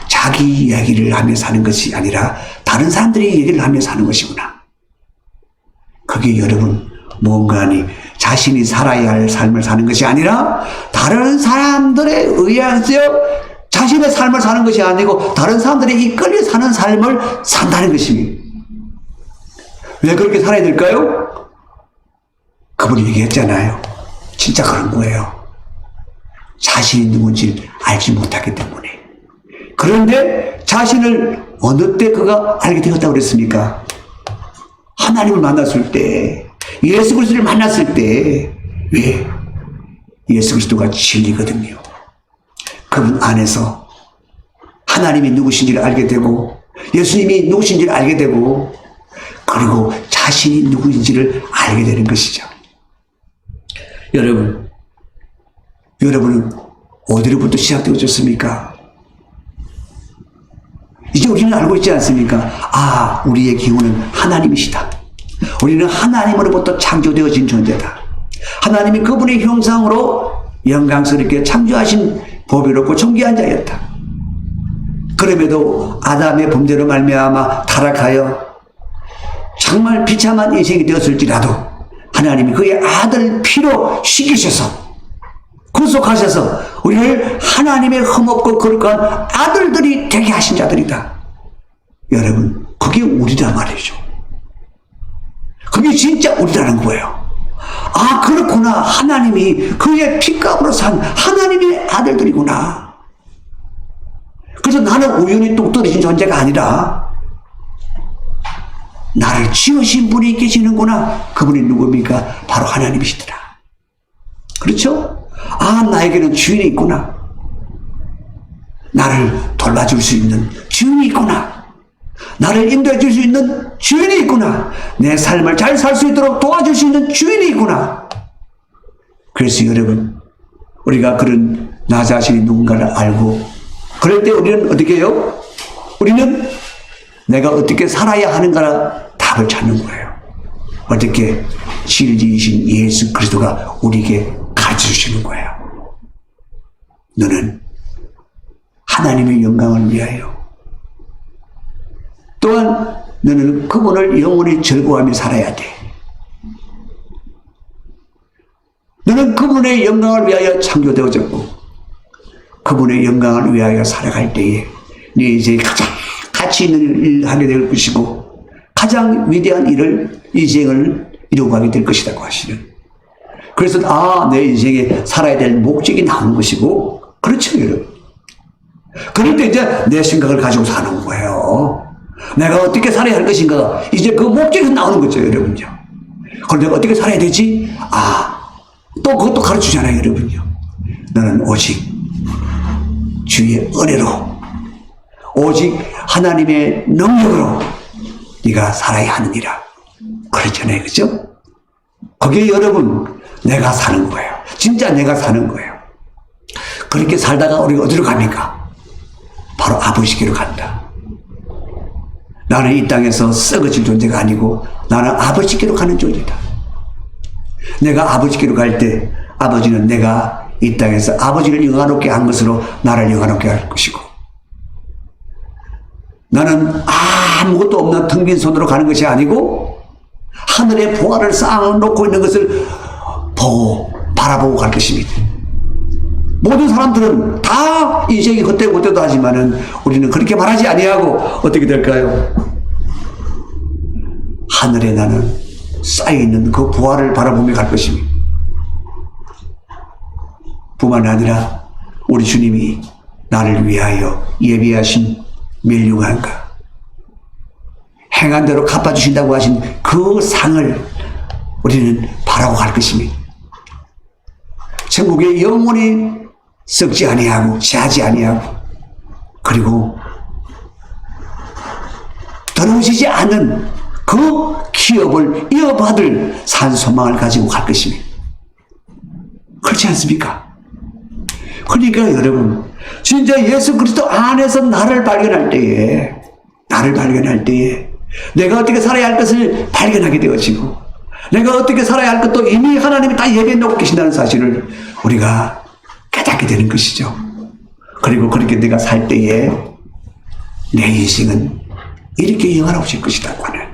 A: 자기 이야기를 하며 사는 것이 아니라 다른 사람들의 얘기를 하며 사는 것이구나. 그게 여러분 뭔가니 자신이 살아야 할 삶을 사는 것이 아니라 다른 사람들에 의해서 자신의 삶을 사는 것이 아니고 다른 사람들에 이끌려 사는 삶을 산다는 것입니다. 왜 그렇게 살아야 될까요? 그분이 얘기했잖아요. 진짜 그런 거예요. 자신이 누군지 알지 못하기 때문에. 그런데 자신을 어느 때 그가 알게 되었다고 그랬습니까? 하나님을 만났을 때, 예수 그리스도를 만났을 때. 왜? 예수 그리스도가 진리거든요. 그분 안에서 하나님이 누구신지를 알게 되고 예수님이 누구신지를 알게 되고 그리고 자신이 누구인지를 알게 되는 것이죠. 여러분은 어디로부터 시작되어졌습니까? 이제 우리는 알고 있지 않습니까? 우리의 기운은 하나님이시다. 우리는 하나님으로부터 창조되어진 존재다. 하나님이 그분의 형상으로 영광스럽게 창조하신 보배롭고 존귀한 자였다. 그럼에도 아담의 범죄로 말미암아 타락하여 정말 비참한 인생이 되었을지라도 하나님이 그의 아들 피로 씻기셔서 구속하셔서 우리를 하나님의 흠없고 거룩한 아들들이 되게 하신 자들이다. 여러분 그게 우리란 말이죠. 그게 진짜 우리라는 거예요. 그렇구나. 하나님이 그의 피값으로 산 하나님의 아들들이구나. 그래서 나는 우연히 뚝 떨어진 존재가 아니라 나를 지으신 분이 계시는구나. 그분이 누굽니까? 바로 하나님이시더라. 그렇죠? 나에게는 주인이 있구나. 나를 돌봐줄 수 있는 주인이 있구나. 나를 인도해 줄 수 있는 주인이 있구나. 내 삶을 잘 살 수 있도록 도와줄 수 있는 주인이 있구나. 그래서 여러분 우리가 그런 나 자신이 누군가를 알고 그럴 때 우리는 어떻게 해요? 우리는 내가 어떻게 살아야 하는가라 답을 찾는 거예요. 어떻게? 진리이신 예수 그리스도가 우리에게 가르쳐 주시는 거예요. 너는 하나님의 영광을 위하여 또한 너는 그분을 영원히 즐거워하며 살아야 돼. 너는 그분의 영광을 위하여 창조되어졌고 그분의 영광을 위하여 살아갈 때에 네 인생이 가장 가치 있는 일을 하게 될 것이고 가장 위대한 일을 인생을 이루어가게 될 것이라고 하시는. 그래서 내 인생에 살아야 될 목적이 나오는 것이고 그렇죠 여러분. 그럴 때 이제 내 생각을 가지고 사는 거예요. 내가 어떻게 살아야 할 것인가 이제 그 목적이 나오는 거죠 여러분요. 그럼 내가 어떻게 살아야 되지? 또 그것도 가르치잖아요 여러분요. 너는 오직 주의 은혜로 오직 하나님의 능력으로 네가 살아야 하느니라 그렇잖아요. 그죠? 그게 여러분 내가 사는 거예요. 진짜 내가 사는 거예요. 그렇게 살다가 우리가 어디로 갑니까? 바로 아버지께로 간다. 나는 이 땅에서 썩어질 존재가 아니고 나는 아버지께로 가는 존재다. 내가 아버지께로 갈 때 아버지는 내가 이 땅에서 아버지를 영화롭게 한 것으로 나를 영화롭게 할 것이고 나는 아무것도 없는 텅 빈 손으로 가는 것이 아니고 하늘의 보화를 쌓아놓고 있는 것을 바라보고 갈 것입니다. 모든 사람들은 다 인생이 헛되고 헛되도 하지만은 우리는 그렇게 말하지 아니하고 어떻게 될까요? 하늘에 나는 쌓여있는 그 보화를 바라보며 갈 것입니다. 뿐만 아니라 우리 주님이 나를 위하여 예비하신 멸류관과 행한 대로 갚아주신다고 하신 그 상을 우리는 바라고 갈 것입니다. 천국에 영원히 썩지 아니하고 지하지 아니하고 그리고 더러워지지 않은 그 기업을 이어받을 산소망을 가지고 갈 것입니다. 그렇지 않습니까? 그러니까 여러분 진짜 예수 그리스도 안에서 나를 발견할 때에 내가 어떻게 살아야 할 것을 발견하게 되어지고 내가 어떻게 살아야 할 것도 이미 하나님이 다 예비해 놓고 계신다는 사실을 우리가 깨닫게 되는 것이죠. 그리고 그렇게 내가 살 때에 내 인생은 이렇게 영화로워질 것이라고 하는,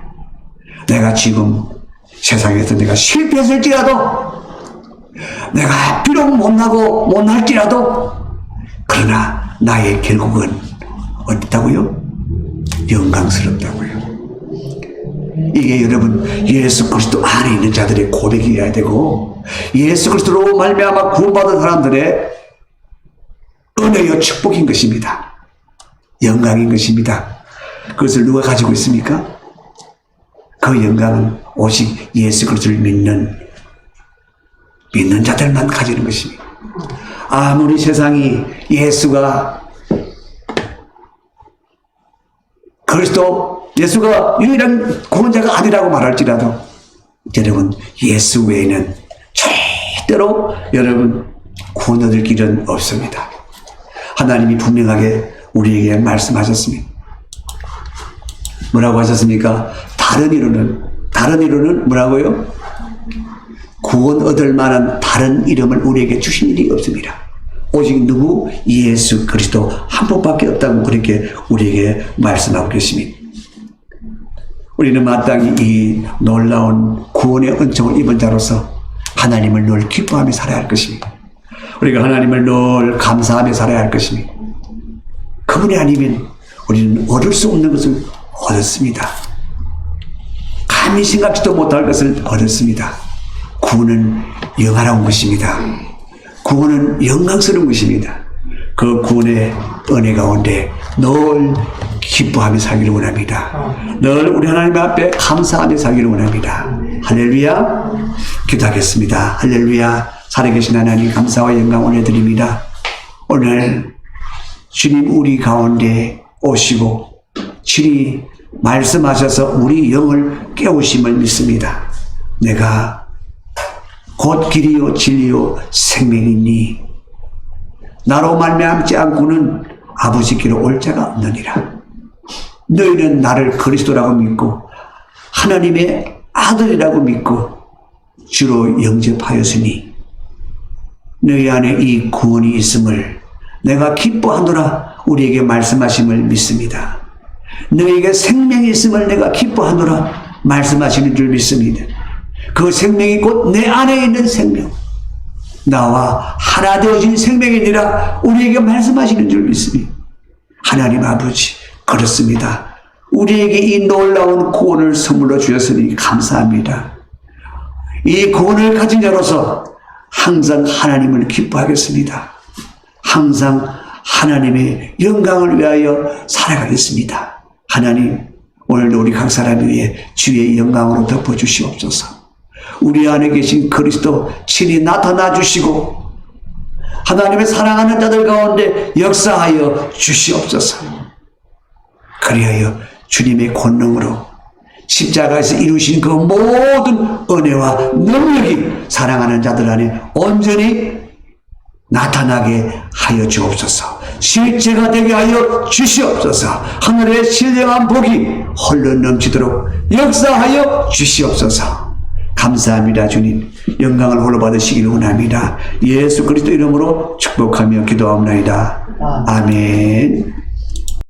A: 내가 지금 세상에서 내가 실패했을지라도 내가 비록 못날지라도 그러나 나의 결국은 어떻다고요? 영광스럽다고요. 이게 여러분 예수 그리스도 안에 있는 자들의 고백이어야 되고 예수 그리스도로 말미암아 구원받은 사람들의 은혜요 축복인 것입니다. 영광인 것입니다. 그것을 누가 가지고 있습니까? 그 영광은 오직 예수 그리스도를 믿는 자들만 가지는 것입니다. 아무리 세상이 예수가 예수가 유일한 구원자가 아니라고 말할지라도 여러분 예수 외에는 절대로 여러분 구원 얻을 길은 없습니다. 하나님이 분명하게 우리에게 말씀하셨습니다. 뭐라고 하셨습니까? 다른 이론은 뭐라고요? 구원 얻을 만한 다른 이름을 우리에게 주신 일이 없습니다. 오직 누구? 예수 그리스도 한 분밖에 없다고 그렇게 우리에게 말씀하고 계십니다. 우리는 마땅히 이 놀라운 구원의 은총을 입은 자로서 하나님을 늘 기뻐하며 살아야 할 것입니다. 우리가 하나님을 늘 감사하며 살아야 할 것입니다. 그분이 아니면 우리는 얻을 수 없는 것을 얻었습니다. 감히 생각지도 못할 것을 얻었습니다. 구원은 영화로운 것입니다. 구원은 영광스러운 것입니다. 그 구원의 은혜 가운데 늘 기뻐하며 살기를 원합니다. 늘 우리 하나님 앞에 감사하며 살기를 원합니다. 할렐루야. 기도하겠습니다. 할렐루야. 살아계신 하나님 감사와 영광 올려드립니다. 오늘 주님 우리 가운데 오시고 친히 말씀하셔서 우리 영을 깨우심을 믿습니다. 내가 곧 길이요 진리요 생명이니 나로 말미암지 않고는 아버지께로 올 자가 없느니라. 너희는 나를 그리스도라고 믿고 하나님의 아들이라고 믿고 주로 영접하였으니 너희 안에 이 구원이 있음을 내가 기뻐하노라 우리에게 말씀하심을 믿습니다. 너희에게 생명이 있음을 내가 기뻐하노라 말씀하시는 줄 믿습니다. 그 생명이 곧 내 안에 있는 생명, 나와 하나 되어진 생명이니라 우리에게 말씀하시는 줄 믿습니다. 하나님 아버지 그렇습니다. 우리에게 이 놀라운 구원을 선물로 주셨으니 감사합니다. 이 구원을 가진 자로서 항상 하나님을 기뻐하겠습니다. 항상 하나님의 영광을 위하여 살아가겠습니다. 하나님 오늘도 우리 각 사람 위에 주의 영광으로 덮어주시옵소서. 우리 안에 계신 그리스도 친히 나타나 주시고 하나님의 사랑하는 자들 가운데 역사하여 주시옵소서. 그리하여 주님의 권능으로 십자가에서 이루신 그 모든 은혜와 능력이 사랑하는 자들 안에 온전히 나타나게 하여 주옵소서. 실제가 되게 하여 주시옵소서. 하늘의 신령한 복이 홀로 넘치도록 역사하여 주시옵소서. 감사합니다. 주님 영광을 홀로 받으시기를 원합니다. 예수 그리스도 이름으로 축복하며 기도하옵나이다. 아멘.